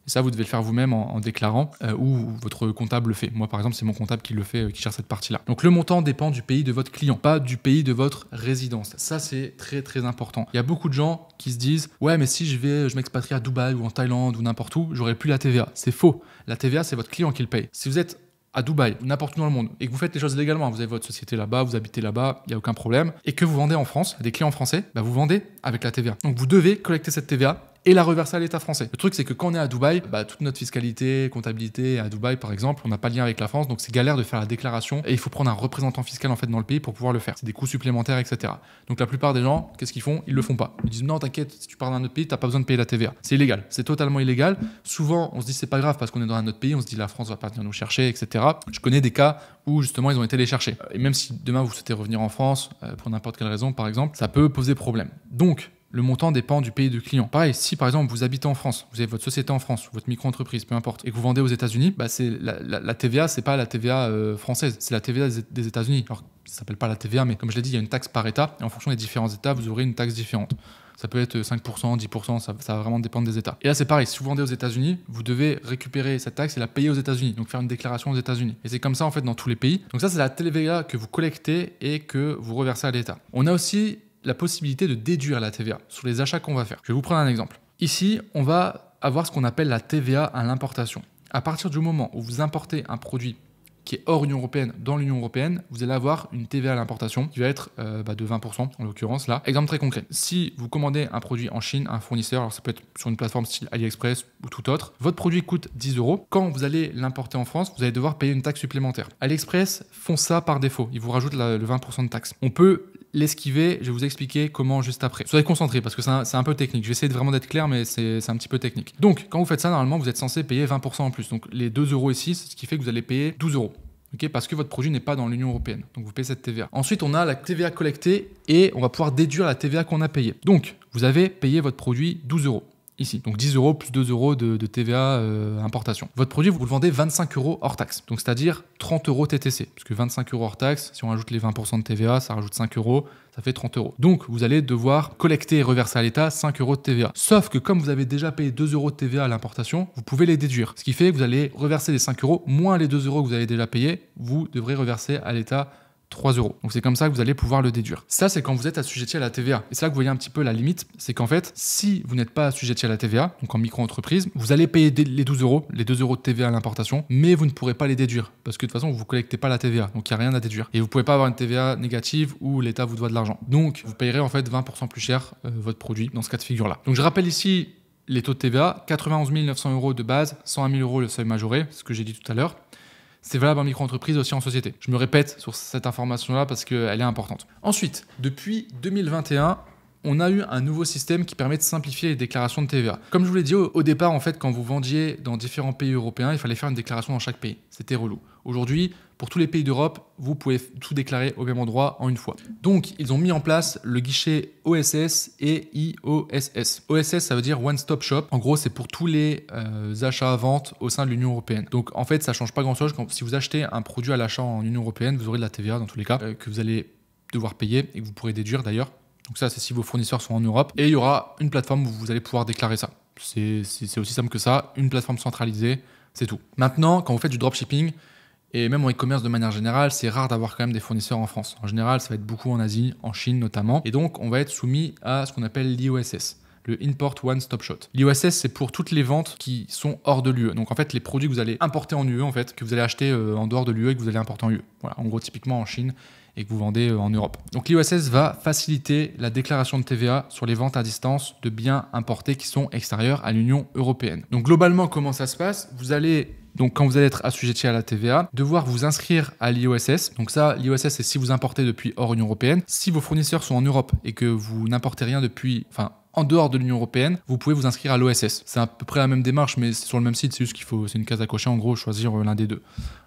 Et ça, vous devez le faire vous-même en déclarant ou votre comptable le fait. Moi, par exemple, c'est mon comptable qui le fait, qui gère cette partie-là. Donc, le montant dépend du pays de votre client, pas du pays de votre résidence. Ça, c'est très, très important. Il y a beaucoup de gens qui se disent « Ouais, mais si je m'expatrie à Dubaï ou en Thaïlande ou n'importe où, j'aurai plus la TVA. » C'est faux. La TVA, c'est votre client qui le paye. Si vous êtes à Dubaï, n'importe où dans le monde, et que vous faites les choses légalement, vous avez votre société là-bas, vous habitez là-bas, il n'y a aucun problème, et que vous vendez en France, à des clients français, bah vous vendez avec la TVA. Donc, vous devez collecter cette TVA et la reverser à l'État français. Le truc, c'est que quand on est à Dubaï, toute notre fiscalité, comptabilité à Dubaï, par exemple, on n'a pas de lien avec la France, donc c'est galère de faire la déclaration et il faut prendre un représentant fiscal en fait dans le pays pour pouvoir le faire. C'est des coûts supplémentaires, etc. Donc la plupart des gens, qu'est-ce qu'ils font? Ils le font pas. Ils disent non, t'inquiète, si tu pars d'un autre pays, t'as pas besoin de payer la TVA. C'est illégal, c'est totalement illégal. Souvent, on se dit c'est pas grave parce qu'on est dans un autre pays, on se dit la France va pas venir nous chercher, etc. Je connais des cas où justement ils ont été les chercher. Et même si demain vous souhaitez revenir en France pour n'importe quelle raison, par exemple, ça peut poser problème. Donc le montant dépend du pays du client. Pareil, si par exemple vous habitez en France, vous avez votre société en France, votre micro-entreprise, peu importe, et que vous vendez aux États-Unis, c'est la TVA, c'est pas la TVA française, c'est la TVA des États-Unis. Alors ça s'appelle pas la TVA, mais comme je l'ai dit, il y a une taxe par État, et en fonction des différents États, vous aurez une taxe différente. Ça peut être 5%, 10%, ça va vraiment dépendre des États. Et là, c'est pareil, si vous vendez aux États-Unis, vous devez récupérer cette taxe et la payer aux États-Unis, donc faire une déclaration aux États-Unis. Et c'est comme ça en fait dans tous les pays. Donc ça, c'est la TVA que vous collectez et que vous reversez à l'État. On a aussi la possibilité de déduire la TVA sur les achats qu'on va faire. Je vais vous prendre un exemple. Ici, on va avoir ce qu'on appelle la TVA à l'importation. À partir du moment où vous importez un produit qui est hors Union Européenne, dans l'Union Européenne, vous allez avoir une TVA à l'importation qui va être de 20% en l'occurrence là. Exemple très concret, si vous commandez un produit en Chine, un fournisseur, alors ça peut être sur une plateforme style AliExpress ou tout autre, votre produit coûte 10 €. Quand vous allez l'importer en France, vous allez devoir payer une taxe supplémentaire. AliExpress font ça par défaut, ils vous rajoutent le 20% de taxe. On peut l'esquiver, je vais vous expliquer comment juste après. Soyez concentrés parce que c'est un peu technique. Je vais essayer vraiment d'être clair, mais c'est un petit peu technique. Donc, quand vous faites ça, normalement, vous êtes censé payer 20% en plus. Donc, les 2 € ici, c'est ce qui fait que vous allez payer 12 €. Okay, parce que votre produit n'est pas dans l'Union Européenne. Donc, vous payez cette TVA. Ensuite, on a la TVA collectée et on va pouvoir déduire la TVA qu'on a payée. Donc, vous avez payé votre produit 12 €. Ici. Donc 10 € plus 2 € de TVA importation. Votre produit, vous le vendez 25 € hors taxe. Donc c'est-à-dire 30 € TTC. Parce que 25 € hors taxe, si on rajoute les 20% de TVA, ça rajoute 5 €, ça fait 30 €. Donc vous allez devoir collecter et reverser à l'État 5 € de TVA. Sauf que comme vous avez déjà payé 2 € de TVA à l'importation, vous pouvez les déduire. Ce qui fait que vous allez reverser les 5 € moins les 2 € que vous avez déjà payés, vous devrez reverser à l'État 3 €. Donc c'est comme ça que vous allez pouvoir le déduire. Ça, c'est quand vous êtes assujetti à la TVA. Et c'est là que vous voyez un petit peu la limite, c'est qu'en fait, si vous n'êtes pas assujetti à la TVA, donc en micro-entreprise, vous allez payer les 12 €, les 2 € de TVA à l'importation, mais vous ne pourrez pas les déduire parce que de toute façon, vous ne collectez pas la TVA, donc il n'y a rien à déduire. Et vous ne pouvez pas avoir une TVA négative où l'État vous doit de l'argent. Donc vous payerez en fait 20% plus cher votre produit dans ce cas de figure-là. Donc je rappelle ici les taux de TVA, 91 900 € de base, 101 000 € le seuil majoré, ce que j'ai dit tout à l'heure. C'est valable en micro-entreprise aussi en société. Je me répète sur cette information-là parce qu'elle est importante. Ensuite, depuis 2021, on a eu un nouveau système qui permet de simplifier les déclarations de TVA. Comme je vous l'ai dit au départ, en fait, quand vous vendiez dans différents pays européens, il fallait faire une déclaration dans chaque pays. C'était relou. Aujourd'hui, pour tous les pays d'Europe, vous pouvez tout déclarer au même endroit en une fois. Donc, ils ont mis en place le guichet OSS et IOSS. OSS, ça veut dire One Stop Shop. En gros, c'est pour tous les achats-ventes au sein de l'Union Européenne. Donc, en fait, ça ne change pas grand-chose. Si vous achetez un produit à l'achat en Union Européenne, vous aurez de la TVA dans tous les cas, que vous allez devoir payer et que vous pourrez déduire d'ailleurs. Donc ça, c'est si vos fournisseurs sont en Europe. Et il y aura une plateforme où vous allez pouvoir déclarer ça. C'est aussi simple que ça. Une plateforme centralisée, c'est tout. Maintenant, quand vous faites du dropshipping, et même en e-commerce de manière générale, c'est rare d'avoir quand même des fournisseurs en France. En général, ça va être beaucoup en Asie, en Chine notamment. Et donc, on va être soumis à ce qu'on appelle l'IOSS, le Import One Stop Shop. L'IOSS, c'est pour toutes les ventes qui sont hors de l'UE. Donc en fait, les produits que vous allez importer en UE, en fait, que vous allez acheter en dehors de l'UE et que vous allez importer en UE. Voilà, en gros, typiquement en Chine et que vous vendez en Europe. Donc l'IOSS va faciliter la déclaration de TVA sur les ventes à distance de biens importés qui sont extérieurs à l'Union européenne. Donc globalement, comment ça se passe? Vous allez, donc quand vous allez être assujetti à la TVA, devoir vous inscrire à l'IOSS. Donc ça, l'IOSS, c'est si vous importez depuis hors Union européenne. Si vos fournisseurs sont en Europe et que vous n'importez rien depuis, en dehors de l'Union européenne, vous pouvez vous inscrire à l'OSS. C'est à peu près la même démarche, mais c'est sur le même site, c'est juste qu'il faut, c'est une case à cocher, en gros, choisir l'un des deux.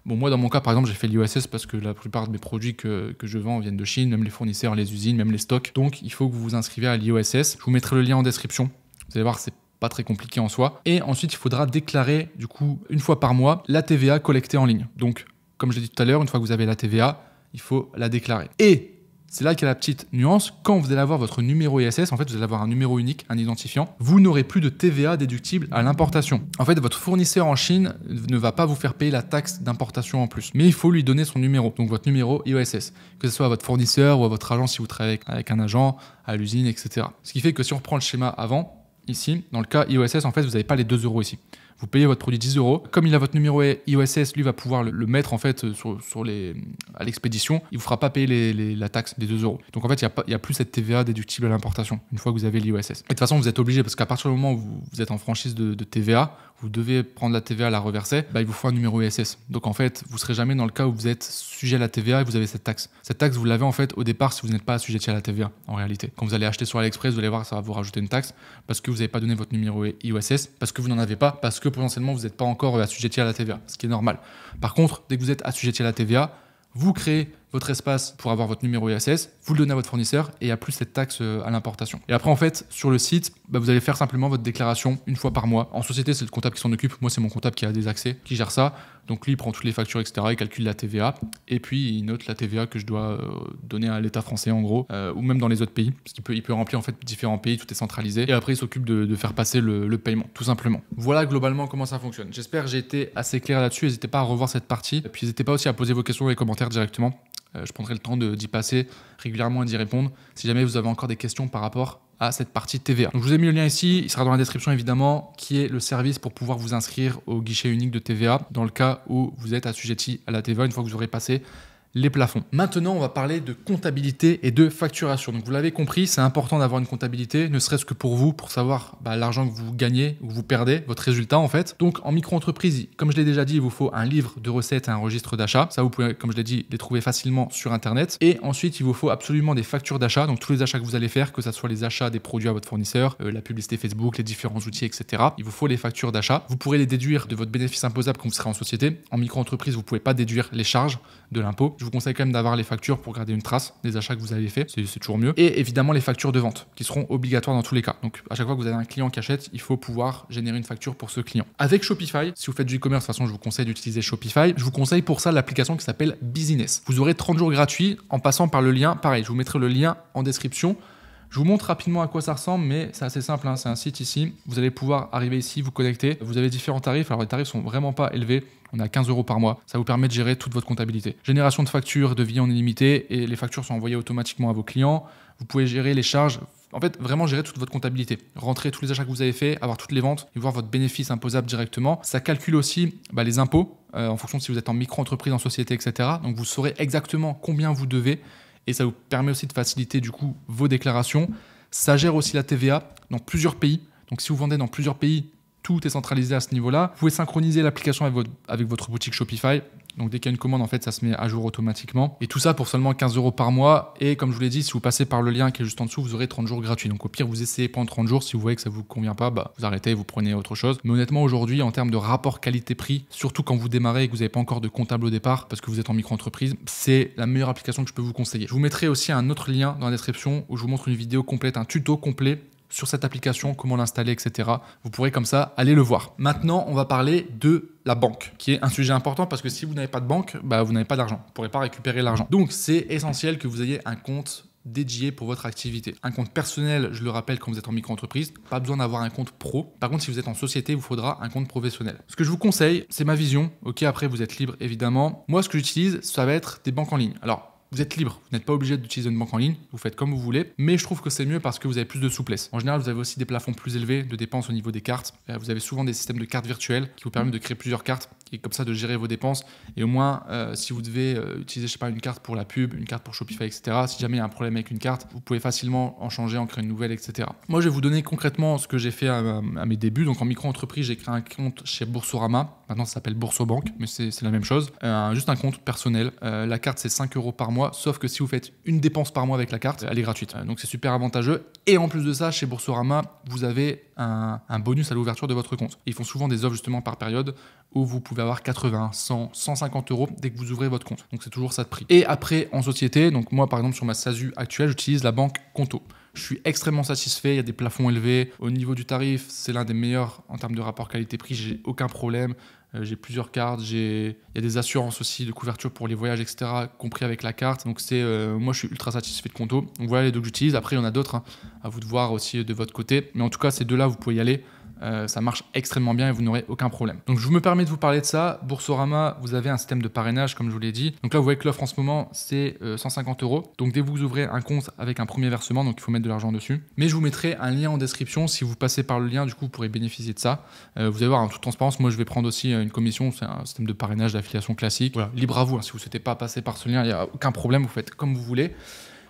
Bon, moi, dans mon cas, par exemple, j'ai fait l'IOSS parce que la plupart de mes produits que je vends viennent de Chine, même les fournisseurs, les usines, même les stocks. Donc, il faut que vous vous inscrivez à l'IOSS. Je vous mettrai le lien en description. Vous allez voir, c'est pas très compliqué en soi. Et ensuite, il faudra déclarer, du coup, une fois par mois, la TVA collectée en ligne. Donc, comme je l'ai dit tout à l'heure, une fois que vous avez la TVA, il faut la déclarer. Et c'est là qu'il y a la petite nuance. Quand vous allez avoir votre numéro ISS, en fait, vous allez avoir un numéro unique, un identifiant. Vous n'aurez plus de TVA déductible à l'importation. En fait, votre fournisseur en Chine ne va pas vous faire payer la taxe d'importation en plus. Mais il faut lui donner son numéro, donc votre numéro ISS. Que ce soit à votre fournisseur ou à votre agent si vous travaillez avec un agent, à l'usine, etc. Ce qui fait que si on reprend le schéma avant, ici, dans le cas IOSS, en fait, vous n'avez pas les 2 euros ici. Vous payez votre produit 10 euros. Comme il a votre numéro IOSS, lui va pouvoir le mettre en fait à l'expédition. Il ne vous fera pas payer la taxe des 2 euros. Donc en fait, il n'y a plus cette TVA déductible à l'importation une fois que vous avez l'IOSS. Et de toute façon, vous êtes obligé parce qu'à partir du moment où vous êtes en franchise de TVA, vous devez prendre la TVA, la reverser, il vous faut un numéro ISS. Donc en fait, vous ne serez jamais dans le cas où vous êtes sujet à la TVA et vous avez cette taxe. Cette taxe, vous l'avez en fait au départ si vous n'êtes pas assujetti à la TVA en réalité. Quand vous allez acheter sur AliExpress, vous allez voir, ça va vous rajouter une taxe parce que vous n'avez pas donné votre numéro IOSS, parce que vous n'en avez pas, parce que potentiellement vous n'êtes pas encore assujetti à la TVA, ce qui est normal. Par contre, dès que vous êtes assujetti à la TVA, vous créez votre espace pour avoir votre numéro ISS, vous le donnez à votre fournisseur et il n'y a plus cette taxe à l'importation. Et après, en fait, sur le site, vous allez faire simplement votre déclaration une fois par mois. En société, c'est le comptable qui s'en occupe. Moi, c'est mon comptable qui a des accès, qui gère ça. Donc lui, il prend toutes les factures, etc. Il calcule la TVA et puis il note la TVA que je dois donner à l'État français, en gros, ou même dans les autres pays. Parce qu'il peut remplir en fait différents pays, tout est centralisé. Et après, il s'occupe de faire passer le paiement, tout simplement. Voilà globalement comment ça fonctionne. J'espère que j'ai été assez clair là-dessus. N'hésitez pas à revoir cette partie. Et puis n'hésitez pas aussi à poser vos questions dans les commentaires directement. Je prendrai le temps d'y passer régulièrement et d'y répondre si jamais vous avez encore des questions par rapport à cette partie TVA. Donc je vous ai mis le lien ici, il sera dans la description évidemment, qui est le service pour pouvoir vous inscrire au guichet unique de TVA dans le cas où vous êtes assujetti à la TVA une fois que vous aurez passé les plafonds. Maintenant, on va parler de comptabilité et de facturation. Donc, vous l'avez compris, c'est important d'avoir une comptabilité, ne serait-ce que pour vous, pour savoir l'argent que vous gagnez ou que vous perdez, votre résultat en fait. Donc, en micro-entreprise, comme je l'ai déjà dit, il vous faut un livre de recettes et un registre d'achat. Ça, vous pouvez, comme je l'ai dit, les trouver facilement sur Internet. Et ensuite, il vous faut absolument des factures d'achat. Donc, tous les achats que vous allez faire, que ce soit les achats des produits à votre fournisseur, la publicité Facebook, les différents outils, etc. Il vous faut les factures d'achat. Vous pourrez les déduire de votre bénéfice imposable quand vous serez en société. En micro-entreprise, vous ne pouvez pas déduire les charges de l'impôt. Je vous conseille quand même d'avoir les factures pour garder une trace des achats que vous avez fait, c'est toujours mieux. Et évidemment les factures de vente qui seront obligatoires dans tous les cas. Donc à chaque fois que vous avez un client qui achète, il faut pouvoir générer une facture pour ce client. Avec Shopify, si vous faites du e-commerce, de toute façon je vous conseille d'utiliser Shopify. Je vous conseille pour ça l'application qui s'appelle Business. Vous aurez 30 jours gratuits en passant par le lien. Pareil, je vous mettrai le lien en description. Je vous montre rapidement à quoi ça ressemble, mais c'est assez simple, hein. C'est un site ici. Vous allez pouvoir arriver ici, vous connecter. Vous avez différents tarifs. Alors les tarifs sont vraiment pas élevés. On est à 15 euros par mois. Ça vous permet de gérer toute votre comptabilité. Génération de factures, de vie en illimité, et les factures sont envoyées automatiquement à vos clients. Vous pouvez gérer les charges. En fait, vraiment gérer toute votre comptabilité. Rentrer tous les achats que vous avez faits, avoir toutes les ventes et voir votre bénéfice imposable directement. Ça calcule aussi les impôts en fonction de si vous êtes en micro-entreprise, en société, etc. Donc vous saurez exactement combien vous devez. Et ça vous permet aussi de faciliter du coup vos déclarations. Ça gère aussi la TVA dans plusieurs pays. Donc si vous vendez dans plusieurs pays, tout est centralisé à ce niveau-là. Vous pouvez synchroniser l'application avec votre boutique Shopify. Donc dès qu'il y a une commande, en fait, ça se met à jour automatiquement. Et tout ça pour seulement 15 euros par mois. Et comme je vous l'ai dit, si vous passez par le lien qui est juste en dessous, vous aurez 30 jours gratuits. Donc au pire, vous essayez pendant 30 jours. Si vous voyez que ça ne vous convient pas, vous arrêtez, vous prenez autre chose. Mais honnêtement, aujourd'hui, en termes de rapport qualité-prix, surtout quand vous démarrez et que vous n'avez pas encore de comptable au départ, parce que vous êtes en micro-entreprise, c'est la meilleure application que je peux vous conseiller. Je vous mettrai aussi un autre lien dans la description où je vous montre une vidéo complète, un tuto complet sur cette application, comment l'installer, etc. Vous pourrez comme ça aller le voir. Maintenant, on va parler de la banque, qui est un sujet important parce que si vous n'avez pas de banque, vous n'avez pas d'argent. Vous ne pourrez pas récupérer l'argent. Donc, c'est essentiel que vous ayez un compte dédié pour votre activité. Un compte personnel, je le rappelle, quand vous êtes en micro-entreprise, pas besoin d'avoir un compte pro. Par contre, si vous êtes en société, il vous faudra un compte professionnel. Ce que je vous conseille, c'est ma vision. Ok, après, vous êtes libre, évidemment. Moi, ce que j'utilise, ça va être des banques en ligne. Alors, vous êtes libre, vous n'êtes pas obligé d'utiliser une banque en ligne, vous faites comme vous voulez, mais je trouve que c'est mieux parce que vous avez plus de souplesse. En général, vous avez aussi des plafonds plus élevés de dépenses au niveau des cartes. Vous avez souvent des systèmes de cartes virtuelles qui vous permettent de créer plusieurs cartes et comme ça de gérer vos dépenses. Et au moins, si vous devez utiliser, je sais pas, une carte pour la pub, une carte pour Shopify, etc., si jamais il y a un problème avec une carte, vous pouvez facilement en changer, en créer une nouvelle, etc. Moi, je vais vous donner concrètement ce que j'ai fait à mes débuts. Donc en micro-entreprise, j'ai créé un compte chez Boursorama. Maintenant, ça s'appelle Boursobank, mais c'est la même chose. Juste un compte personnel. La carte, c'est 5 euros par mois, sauf que si vous faites une dépense par mois avec la carte, elle est gratuite. Donc c'est super avantageux. Et en plus de ça, chez Boursorama, vous avez un bonus à l'ouverture de votre compte. Ils font souvent des offres justement par période où vous pouvez avoir 80, 100, 150 euros dès que vous ouvrez votre compte. Donc c'est toujours ça de prix. Et après, en société, donc moi par exemple sur ma SASU actuelle, j'utilise la banque Conto. Je suis extrêmement satisfait, il y a des plafonds élevés. Au niveau du tarif, c'est l'un des meilleurs en termes de rapport qualité-prix, j'ai aucun problème. J'ai plusieurs cartes, il y a des assurances aussi de couverture pour les voyages, etc., compris avec la carte. Donc moi, je suis ultra satisfait de Conto. Donc voilà les deux que j'utilise. Après, il y en a d'autres, hein, à vous de voir aussi de votre côté. Mais en tout cas, ces deux-là, vous pouvez y aller. Ça marche extrêmement bien et vous n'aurez aucun problème. Donc je me permets de vous parler de ça. Boursorama, vous avez un système de parrainage comme je vous l'ai dit. Donc là vous voyez que l'offre en ce moment c'est 150 €. Donc dès que vous ouvrez un compte avec un premier versement, donc il faut mettre de l'argent dessus. Mais je vous mettrai un lien en description. Si vous passez par le lien, du coup vous pourrez bénéficier de ça. Vous allez voir en toute transparence, moi je vais prendre aussi une commission. C'est un système de parrainage d'affiliation classique. Voilà, libre à vous, hein. Si vous ne souhaitez pas passer par ce lien, il n'y a aucun problème, vous faites comme vous voulez.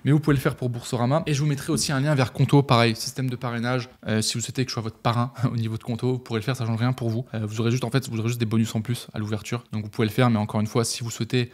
Mais vous pouvez le faire pour Boursorama. Et je vous mettrai aussi un lien vers Conto, pareil, système de parrainage. Si vous souhaitez que je sois votre parrain au niveau de Conto, vous pourrez le faire, ça ne change rien pour vous. Vous aurez juste des bonus en plus à l'ouverture. Donc vous pouvez le faire, mais encore une fois, si vous souhaitez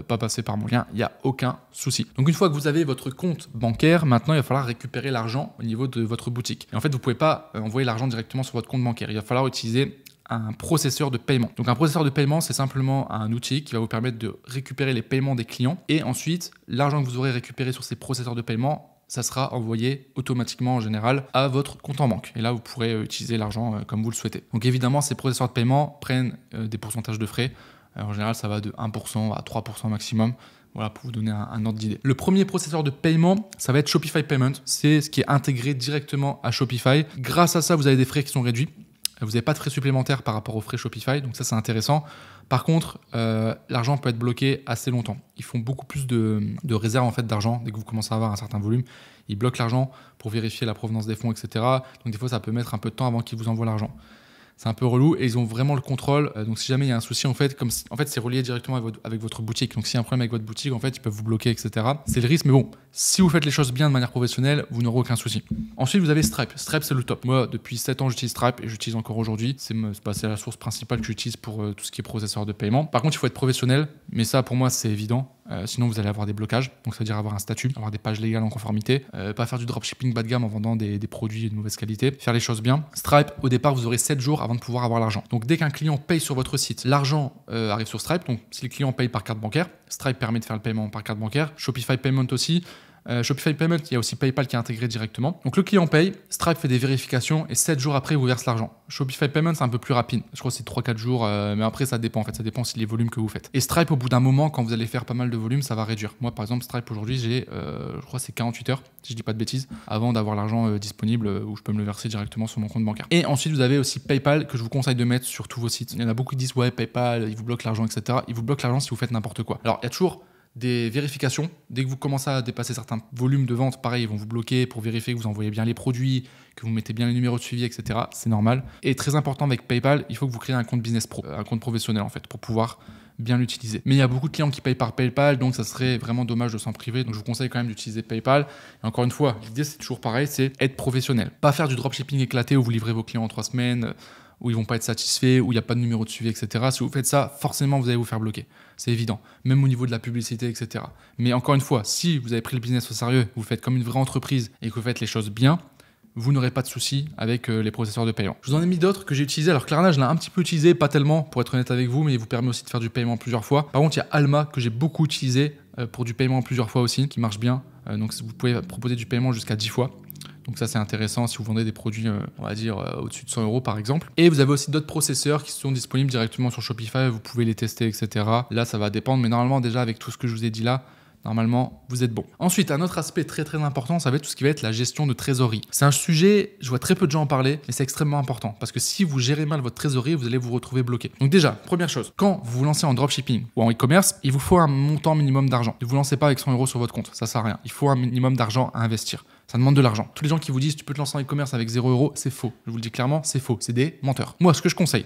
pas passer par mon lien, il n'y a aucun souci. Donc une fois que vous avez votre compte bancaire, maintenant il va falloir récupérer l'argent au niveau de votre boutique. Et en fait, vous ne pouvez pas envoyer l'argent directement sur votre compte bancaire. Il va falloir utiliser un processeur de paiement. Donc un processeur de paiement, c'est simplement un outil qui va vous permettre de récupérer les paiements des clients et ensuite l'argent que vous aurez récupéré sur ces processeurs de paiement, ça sera envoyé automatiquement en général à votre compte en banque. Et là, vous pourrez utiliser l'argent comme vous le souhaitez. Donc évidemment, ces processeurs de paiement prennent des pourcentages de frais. En général, ça va de 1% à 3% maximum. Voilà, pour vous donner un ordre d'idée. Le premier processeur de paiement, ça va être Shopify Payment. C'est ce qui est intégré directement à Shopify. Grâce à ça, vous avez des frais qui sont réduits. Vous n'avez pas de frais supplémentaires par rapport aux frais Shopify, donc ça c'est intéressant. Par contre, l'argent peut être bloqué assez longtemps. Ils font beaucoup plus de réserves en fait, d'argent dès que vous commencez à avoir un certain volume. Ils bloquent l'argent pour vérifier la provenance des fonds, etc. Donc des fois, ça peut mettre un peu de temps avant qu'ils vous envoient l'argent. C'est un peu relou et ils ont vraiment le contrôle. Donc si jamais il y a un souci, en fait, c'est relié directement avec votre boutique. Donc s'il y a un problème avec votre boutique, en fait, ils peuvent vous bloquer, etc. C'est le risque, mais bon, si vous faites les choses bien de manière professionnelle, vous n'aurez aucun souci. Ensuite, vous avez Stripe. Stripe, c'est le top. Moi, depuis 7 ans, j'utilise Stripe et j'utilise encore aujourd'hui. C'est la source principale que j'utilise pour tout ce qui est processeur de paiement. Par contre, il faut être professionnel, mais ça, pour moi, c'est évident. Sinon, vous allez avoir des blocages. Donc, ça veut dire avoir un statut, avoir des pages légales en conformité, pas faire du dropshipping bas de gamme en vendant des produits de mauvaise qualité, faire les choses bien. Stripe, au départ, vous aurez 7 jours avant de pouvoir avoir l'argent. Donc, dès qu'un client paye sur votre site, l'argent arrive sur Stripe. Donc, si le client paye par carte bancaire, Stripe permet de faire le paiement par carte bancaire. Shopify Payment aussi. Shopify Payment, il y a aussi PayPal qui est intégré directement. Donc le client paye, Stripe fait des vérifications et 7 jours après, il vous verse l'argent. Shopify Payment, c'est un peu plus rapide. Je crois que c'est 3-4 jours, mais après, ça dépend en fait. Ça dépend si les volumes que vous faites. Et Stripe, au bout d'un moment, quand vous allez faire pas mal de volumes, ça va réduire. Moi, par exemple, Stripe, aujourd'hui, j'ai, je crois que c'est 48 heures, si je dis pas de bêtises, avant d'avoir l'argent disponible où je peux me le verser directement sur mon compte bancaire. Et ensuite, vous avez aussi PayPal que je vous conseille de mettre sur tous vos sites. Il y en a beaucoup qui disent, ouais, PayPal, il vous bloque l'argent, etc. Il vous bloque l'argent si vous faites n'importe quoi. Alors, il y a toujours des vérifications. Dès que vous commencez à dépasser certains volumes de vente, pareil, ils vont vous bloquer pour vérifier que vous envoyez bien les produits, que vous mettez bien les numéros de suivi, etc. C'est normal. Et très important avec PayPal, il faut que vous créez un compte business pro, un compte professionnel en fait, pour pouvoir bien l'utiliser. Mais il y a beaucoup de clients qui payent par PayPal, donc ça serait vraiment dommage de s'en priver. Donc je vous conseille quand même d'utiliser PayPal. Et encore une fois, l'idée c'est toujours pareil, c'est être professionnel. Pas faire du dropshipping éclaté où vous livrez vos clients en 3 semaines, où ils vont pas être satisfaits, où il n'y a pas de numéro de suivi, etc. Si vous faites ça, forcément, vous allez vous faire bloquer. C'est évident. Même au niveau de la publicité, etc. Mais encore une fois, si vous avez pris le business au sérieux, vous faites comme une vraie entreprise et que vous faites les choses bien, vous n'aurez pas de soucis avec les processeurs de paiement. Je vous en ai mis d'autres que j'ai utilisés. Alors Klarna, je l'ai un petit peu utilisé, pas tellement, pour être honnête avec vous, mais il vous permet aussi de faire du paiement plusieurs fois. Par contre, il y a Alma que j'ai beaucoup utilisé pour du paiement plusieurs fois aussi, qui marche bien. Donc vous pouvez proposer du paiement jusqu'à 10 fois. Donc ça c'est intéressant si vous vendez des produits, on va dire, au-dessus de 100 € par exemple. Et vous avez aussi d'autres processeurs qui sont disponibles directement sur Shopify, vous pouvez les tester, etc. Là ça va dépendre, mais normalement déjà avec tout ce que je vous ai dit là, normalement, vous êtes bon. Ensuite, un autre aspect très très important, ça va être tout ce qui va être la gestion de trésorerie. C'est un sujet, je vois très peu de gens en parler, mais c'est extrêmement important parce que si vous gérez mal votre trésorerie, vous allez vous retrouver bloqué. Donc déjà, première chose, quand vous vous lancez en dropshipping ou en e-commerce, il vous faut un montant minimum d'argent. Ne vous lancez pas avec 100 € sur votre compte, ça sert à rien. Il faut un minimum d'argent à investir. Ça demande de l'argent. Tous les gens qui vous disent tu peux te lancer en e-commerce avec 0 €, c'est faux. Je vous le dis clairement, c'est faux. C'est des menteurs. Moi, ce que je conseille,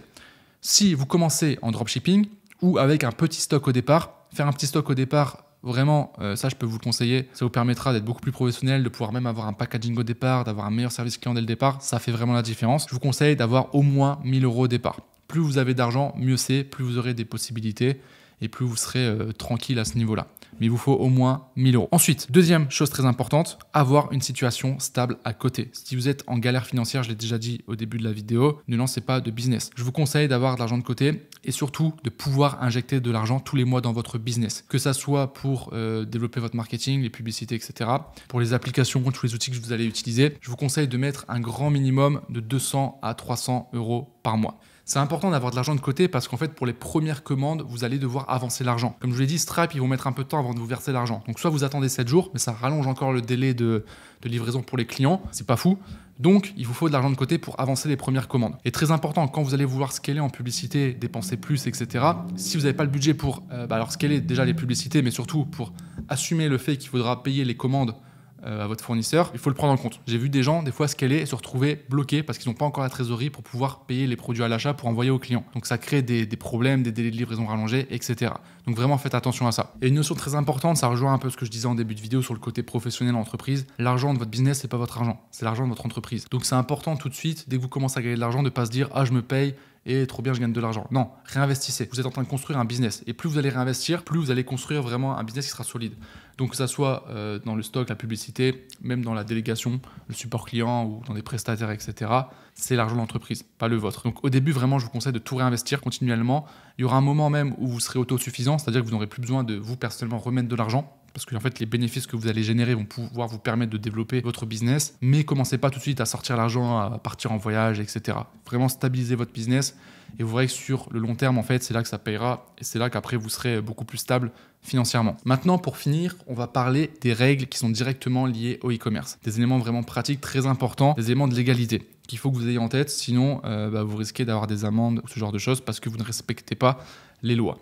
si vous commencez en dropshipping ou avec un petit stock au départ, faire un petit stock au départ, vraiment, ça je peux vous le conseiller. Ça vous permettra d'être beaucoup plus professionnel, de pouvoir même avoir un packaging au départ, d'avoir un meilleur service client dès le départ. Ça fait vraiment la différence. Je vous conseille d'avoir au moins 1 000 € au départ. Plus vous avez d'argent, mieux c'est, plus vous aurez des possibilités et plus vous serez tranquille à ce niveau-là. Mais il vous faut au moins 1 000 €. Ensuite, deuxième chose très importante, avoir une situation stable à côté. Si vous êtes en galère financière, je l'ai déjà dit au début de la vidéo, ne lancez pas de business. Je vous conseille d'avoir de l'argent de côté et surtout de pouvoir injecter de l'argent tous les mois dans votre business. Que ça soit pour développer votre marketing, les publicités, etc. Pour les applications, tous les outils que vous allez utiliser, je vous conseille de mettre un grand minimum de 200 à 300 € par mois. C'est important d'avoir de l'argent de côté parce qu'en fait, pour les premières commandes, vous allez devoir avancer l'argent. Comme je vous l'ai dit, Stripe, ils vont mettre un peu de temps avant de vous verser l'argent. Donc soit vous attendez 7 jours, mais ça rallonge encore le délai de livraison pour les clients, c'est pas fou. Donc, il vous faut de l'argent de côté pour avancer les premières commandes. Et très important, quand vous allez vouloir scaler en publicité, dépenser plus, etc., si vous n'avez pas le budget pour alors scaler déjà les publicités, mais surtout pour assumer le fait qu'il faudra payer les commandes à votre fournisseur, il faut le prendre en compte. J'ai vu des gens, des fois, scaler et se retrouver bloqués parce qu'ils n'ont pas encore la trésorerie pour pouvoir payer les produits à l'achat pour envoyer aux clients. Donc ça crée des problèmes, des délais de livraison rallongés, etc. Donc vraiment, faites attention à ça. Et une notion très importante, ça rejoint un peu ce que je disais en début de vidéo sur le côté professionnel en entreprise. L'argent de votre business, c'est pas votre argent, c'est l'argent de votre entreprise. Donc c'est important tout de suite, dès que vous commencez à gagner de l'argent, de ne pas se dire « Ah, je me paye ». Et trop bien, je gagne de l'argent. Non, réinvestissez. Vous êtes en train de construire un business. Et plus vous allez réinvestir, plus vous allez construire vraiment un business qui sera solide. Donc que ça soit dans le stock, la publicité, même dans la délégation, le support client ou dans des prestataires, etc. C'est l'argent de l'entreprise, pas le vôtre. Donc au début, vraiment, je vous conseille de tout réinvestir continuellement. Il y aura un moment même où vous serez autosuffisant, c'est-à-dire que vous n'aurez plus besoin de vous personnellement remettre de l'argent. Parce que en fait, les bénéfices que vous allez générer vont pouvoir vous permettre de développer votre business. Mais commencez pas tout de suite à sortir l'argent, à partir en voyage, etc. Vraiment stabilisez votre business. Et vous verrez que sur le long terme, en fait, c'est là que ça payera. Et c'est là qu'après, vous serez beaucoup plus stable financièrement. Maintenant, pour finir, on va parler des règles qui sont directement liées au e-commerce. Des éléments vraiment pratiques, très importants, des éléments de légalité qu'il faut que vous ayez en tête. Sinon, vous risquez d'avoir des amendes ou ce genre de choses parce que vous ne respectez pas les lois.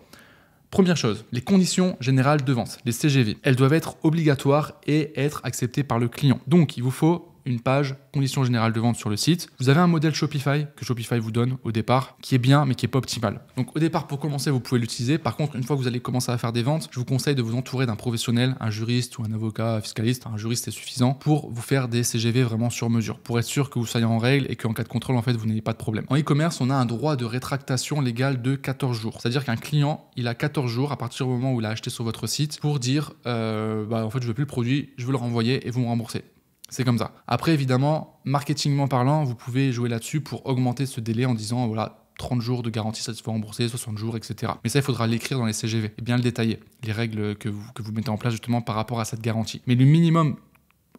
Première chose, les conditions générales de vente, les CGV. Elles doivent être obligatoires et être acceptées par le client. Donc, il vous faut une page conditions générales de vente sur le site. Vous avez un modèle Shopify que Shopify vous donne au départ, qui est bien mais qui n'est pas optimal. Donc au départ, pour commencer, vous pouvez l'utiliser. Par contre, une fois que vous allez commencer à faire des ventes, je vous conseille de vous entourer d'un professionnel, un juriste ou un avocat fiscaliste. Un juriste, c'est suffisant pour vous faire des CGV vraiment sur mesure, pour être sûr que vous soyez en règle et qu'en cas de contrôle, en fait, vous n'ayez pas de problème. En e-commerce, on a un droit de rétractation légale de 14 jours. C'est-à-dire qu'un client, il a 14 jours à partir du moment où il a acheté sur votre site pour dire en fait, je veux plus le produit, je veux le renvoyer et vous me remboursez. C'est comme ça. Après, évidemment, marketingment parlant, vous pouvez jouer là-dessus pour augmenter ce délai en disant, voilà, 30 jours de garantie, ça se fait rembourser, 60 jours, etc. Mais ça, il faudra l'écrire dans les CGV et bien le détailler, les règles que vous mettez en place justement par rapport à cette garantie. Mais le minimum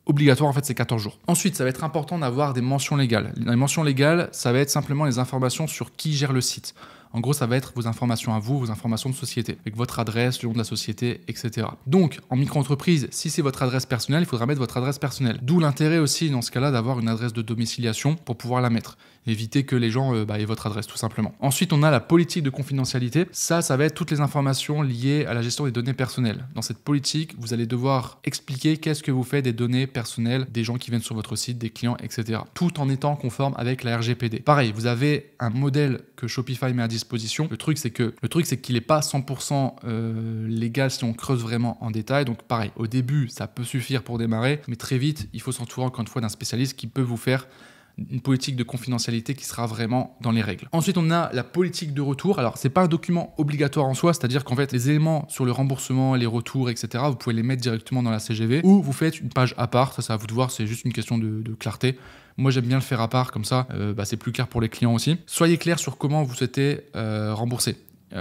obligatoire, en fait, c'est 14 jours. Ensuite, ça va être important d'avoir des mentions légales. Les mentions légales, ça va être simplement les informations sur qui gère le site. En gros, ça va être vos informations à vous, vos informations de société, avec votre adresse, le nom de la société, etc. Donc, en micro-entreprise, si c'est votre adresse personnelle, il faudra mettre votre adresse personnelle. D'où l'intérêt aussi, dans ce cas-là, d'avoir une adresse de domiciliation pour pouvoir la mettre. Éviter que les gens aient votre adresse, tout simplement. Ensuite, on a la politique de confidentialité. Ça va être toutes les informations liées à la gestion des données personnelles. Dans cette politique, vous allez devoir expliquer qu'est-ce que vous faites des données personnelles des gens qui viennent sur votre site, des clients, etc. Tout en étant conforme avec la RGPD. Pareil, vous avez un modèle que Shopify met à disposition. Le truc, c'est qu'il n'est pas 100% légal si on creuse vraiment en détail. Donc pareil, au début, ça peut suffire pour démarrer, mais très vite, il faut s'entourer encore une fois d'un spécialiste qui peut vous faire une politique de confidentialité qui sera vraiment dans les règles. Ensuite, on a la politique de retour. Alors, c'est pas un document obligatoire en soi, c'est-à-dire qu'en fait, les éléments sur le remboursement, les retours, etc., vous pouvez les mettre directement dans la CGV ou vous faites une page à part. Ça, c'est à vous de voir, c'est juste une question de clarté. Moi, j'aime bien le faire à part, comme ça, c'est plus clair pour les clients aussi. Soyez clair sur comment vous souhaitez rembourser.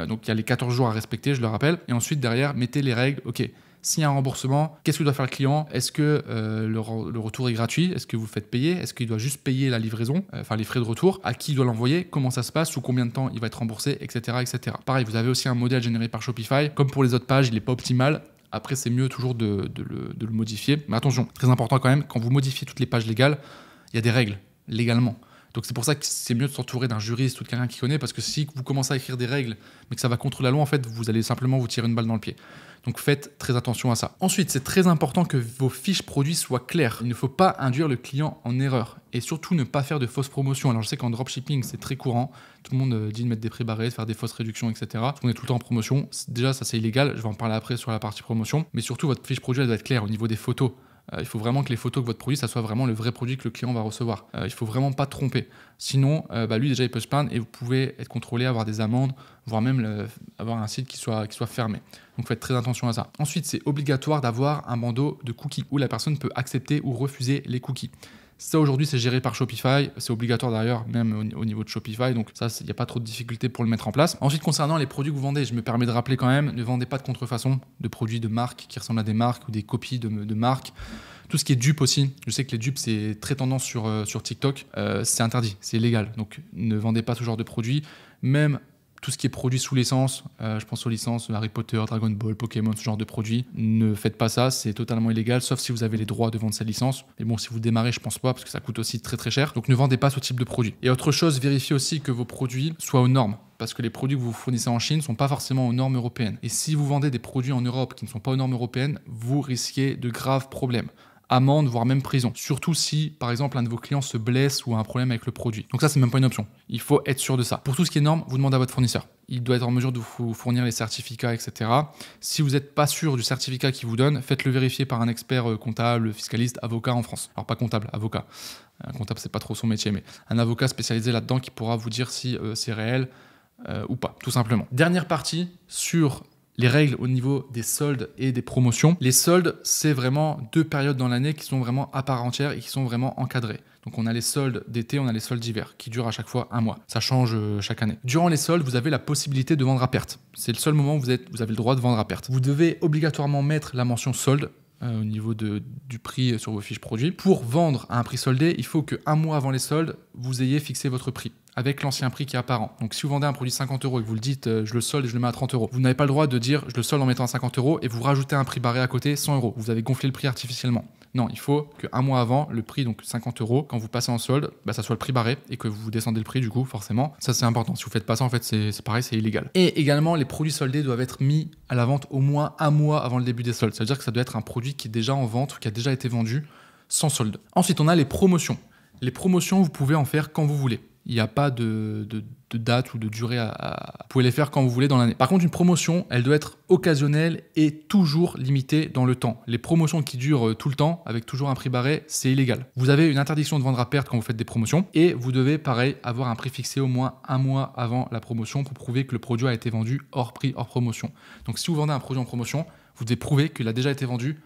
Donc, il y a les 14 jours à respecter, je le rappelle. Et ensuite, derrière, mettez les règles. OK. S'il y a un remboursement, qu'est-ce que doit faire le client? Est-ce que le retour est gratuit? Est-ce que vous le faites payer? Est-ce qu'il doit juste payer la livraison, les frais de retour? À qui il doit l'envoyer? Comment ça se passe? Sous combien de temps il va être remboursé? Etc. etc. Pareil, vous avez aussi un modèle généré par Shopify. Comme pour les autres pages, il n'est pas optimal. Après, c'est mieux toujours de le modifier. Mais attention, très important quand même, quand vous modifiez toutes les pages légales, il y a des règles, légalement. Donc c'est pour ça que c'est mieux de s'entourer d'un juriste ou de quelqu'un qui connaît, parce que si vous commencez à écrire des règles, mais que ça va contre la loi, en fait, vous allez simplement vous tirer une balle dans le pied. Donc faites très attention à ça. Ensuite, c'est très important que vos fiches produits soient claires. Il ne faut pas induire le client en erreur. Et surtout, ne pas faire de fausses promotions. Alors je sais qu'en dropshipping, c'est très courant. Tout le monde dit de mettre des prix barrés, de faire des fausses réductions, etc. On est tout le temps en promotion. Déjà, ça c'est illégal. Je vais en parler après sur la partie promotion. Mais surtout, votre fiche produit, elle doit être claire au niveau des photos. Il faut vraiment que les photos que votre produit, ça soit vraiment le vrai produit que le client va recevoir. Il ne faut vraiment pas tromper. Sinon, lui déjà, il peut se plaindre et vous pouvez être contrôlé, avoir des amendes, voire même avoir un site qui soit fermé. Donc faites très attention à ça. Ensuite, c'est obligatoire d'avoir un bandeau de cookies où la personne peut accepter ou refuser les cookies. Ça, aujourd'hui, c'est géré par Shopify. C'est obligatoire d'ailleurs, même au niveau de Shopify. Donc ça, il n'y a pas trop de difficultés pour le mettre en place. Ensuite, concernant les produits que vous vendez, je me permets de rappeler quand même, ne vendez pas de contrefaçon de produits de marque qui ressemblent à des marques ou des copies de marques. Tout ce qui est dupe aussi, je sais que les dupes c'est très tendance sur TikTok, c'est interdit, c'est illégal. Donc ne vendez pas ce genre de produit. Même tout ce qui est produit sous licence, je pense aux licences Harry Potter, Dragon Ball, Pokémon, ce genre de produits, ne faites pas ça, c'est totalement illégal, sauf si vous avez les droits de vendre cette licence. Mais bon, si vous démarrez, je pense pas, parce que ça coûte aussi très très cher. Donc ne vendez pas ce type de produit. Et autre chose, vérifiez aussi que vos produits soient aux normes, parce que les produits que vous fournissez en Chine ne sont pas forcément aux normes européennes. Et si vous vendez des produits en Europe qui ne sont pas aux normes européennes, vous risquez de graves problèmes. Amende, voire même prison. Surtout si, par exemple, un de vos clients se blesse ou a un problème avec le produit. Donc ça, c'est même pas une option. Il faut être sûr de ça. Pour tout ce qui est normes, vous demandez à votre fournisseur. Il doit être en mesure de vous fournir les certificats, etc. Si vous n'êtes pas sûr du certificat qu'il vous donne, faites-le vérifier par un expert comptable, fiscaliste, avocat en France. Alors pas comptable, avocat. Un comptable, c'est pas trop son métier, mais un avocat spécialisé là-dedans qui pourra vous dire si c'est réel ou pas, tout simplement. Dernière partie sur les règles au niveau des soldes et des promotions. Les soldes, c'est vraiment 2 périodes dans l'année qui sont vraiment à part entière et qui sont vraiment encadrées. Donc on a les soldes d'été, on a les soldes d'hiver qui durent à chaque fois 1 mois. Ça change chaque année. Durant les soldes, vous avez la possibilité de vendre à perte. C'est le seul moment où vous avez le droit de vendre à perte. Vous devez obligatoirement mettre la mention solde au niveau du prix sur vos fiches produits. Pour vendre à un prix soldé, il faut que 1 mois avant les soldes, vous ayez fixé votre prix avec l'ancien prix qui est apparent. Donc si vous vendez un produit 50 € et que vous le dites je le solde et je le mets à 30 €, vous n'avez pas le droit de dire je le solde en mettant à 50 € et vous rajoutez un prix barré à côté 100 €. Vous avez gonflé le prix artificiellement. Non, il faut qu'un mois avant, le prix, donc 50 €, quand vous passez en solde, ça soit le prix barré et que vous descendez le prix du coup, forcément. Ça, c'est important. Si vous faites pas ça, en fait, c'est pareil, c'est illégal. Et également, les produits soldés doivent être mis à la vente au moins 1 mois avant le début des soldes. Ça veut dire que ça doit être un produit qui est déjà en vente, qui a déjà été vendu sans solde. Ensuite, on a les promotions. Les promotions, vous pouvez en faire quand vous voulez. Il n'y a pas de date ou de durée vous pouvez les faire quand vous voulez dans l'année. Par contre, une promotion, elle doit être occasionnelle et toujours limitée dans le temps. Les promotions qui durent tout le temps, avec toujours un prix barré, c'est illégal. Vous avez une interdiction de vendre à perte quand vous faites des promotions et vous devez, pareil, avoir un prix fixé au moins 1 mois avant la promotion pour prouver que le produit a été vendu hors prix, hors promotion. Donc si vous vendez un produit en promotion, vous devez prouver qu'il a déjà été vendu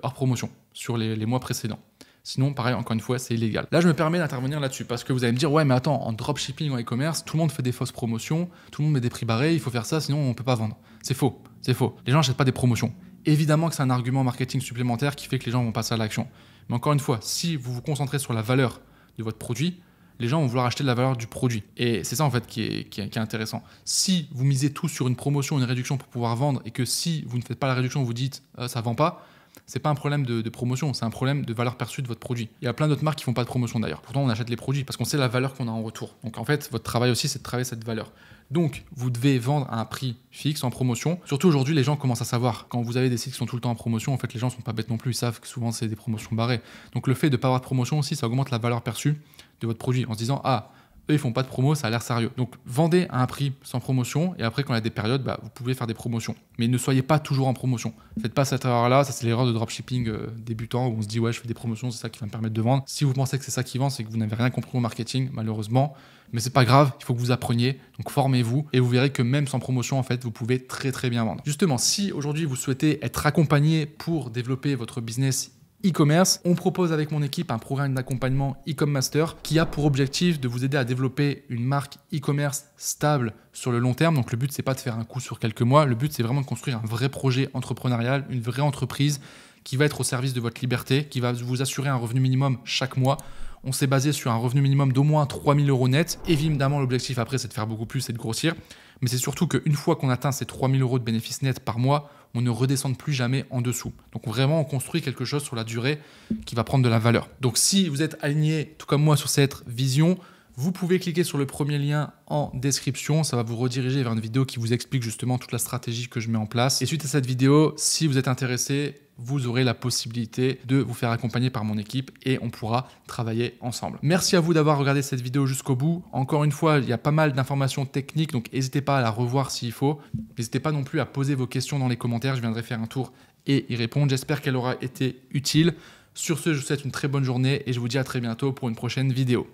hors promotion sur les mois précédents. Sinon, pareil, encore une fois, c'est illégal. Là, je me permets d'intervenir là-dessus parce que vous allez me dire, ouais, mais attends, en dropshipping, en e-commerce, tout le monde fait des fausses promotions, tout le monde met des prix barrés, il faut faire ça, sinon on ne peut pas vendre. C'est faux, c'est faux. Les gens n'achètent pas des promotions. Évidemment que c'est un argument marketing supplémentaire qui fait que les gens vont passer à l'action. Mais encore une fois, si vous vous concentrez sur la valeur de votre produit, les gens vont vouloir acheter de la valeur du produit. Et c'est ça, en fait, qui est intéressant. Si vous misez tout sur une promotion, une réduction pour pouvoir vendre et que si vous ne faites pas la réduction, vous dites, ça ne vend pas, c'est pas un problème de promotion, c'est un problème de valeur perçue de votre produit. Il y a plein d'autres marques qui font pas de promotion d'ailleurs. Pourtant, on achète les produits parce qu'on sait la valeur qu'on a en retour. Donc en fait, votre travail aussi, c'est de travailler cette valeur. Donc, vous devez vendre à un prix fixe en promotion. Surtout aujourd'hui, les gens commencent à savoir. Quand vous avez des sites qui sont tout le temps en promotion, en fait, les gens sont pas bêtes non plus. Ils savent que souvent, c'est des promotions barrées. Donc le fait de ne pas avoir de promotion aussi, ça augmente la valeur perçue de votre produit en se disant, ah, eux, ils font pas de promo, ça a l'air sérieux. Donc, vendez à un prix sans promotion et après, quand il y a des périodes, vous pouvez faire des promotions. Mais ne soyez pas toujours en promotion. Faites pas cette erreur-là. Ça, c'est l'erreur de dropshipping débutant où on se dit, ouais, je fais des promotions, c'est ça qui va me permettre de vendre. Si vous pensez que c'est ça qui vend, c'est que vous n'avez rien compris au marketing, malheureusement. Mais c'est pas grave, il faut que vous appreniez. Donc, formez-vous et vous verrez que même sans promotion, en fait, vous pouvez très, très bien vendre. Justement, si aujourd'hui, vous souhaitez être accompagné pour développer votre business e-commerce, on propose avec mon équipe un programme d'accompagnement e-com master qui a pour objectif de vous aider à développer une marque e-commerce stable sur le long terme. Donc le but, c'est pas de faire un coup sur quelques mois, le but, c'est vraiment de construire un vrai projet entrepreneurial, une vraie entreprise qui va être au service de votre liberté, qui va vous assurer un revenu minimum chaque mois. On s'est basé sur un revenu minimum d'au moins 3 000 € net. Évidemment, l'objectif après, c'est de faire beaucoup plus et de grossir. Mais c'est surtout qu'une fois qu'on atteint ces 3 000 € de bénéfices nets par mois, on ne redescend plus jamais en dessous. Donc vraiment, on construit quelque chose sur la durée qui va prendre de la valeur. Donc si vous êtes aligné, tout comme moi, sur cette vision, vous pouvez cliquer sur le premier lien en description. Ça va vous rediriger vers une vidéo qui vous explique justement toute la stratégie que je mets en place. Et suite à cette vidéo, si vous êtes intéressé, vous aurez la possibilité de vous faire accompagner par mon équipe et on pourra travailler ensemble. Merci à vous d'avoir regardé cette vidéo jusqu'au bout. Encore une fois, il y a pas mal d'informations techniques, donc n'hésitez pas à la revoir s'il faut. N'hésitez pas non plus à poser vos questions dans les commentaires. Je viendrai faire un tour et y répondre. J'espère qu'elle aura été utile. Sur ce, je vous souhaite une très bonne journée et je vous dis à très bientôt pour une prochaine vidéo.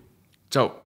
Ciao!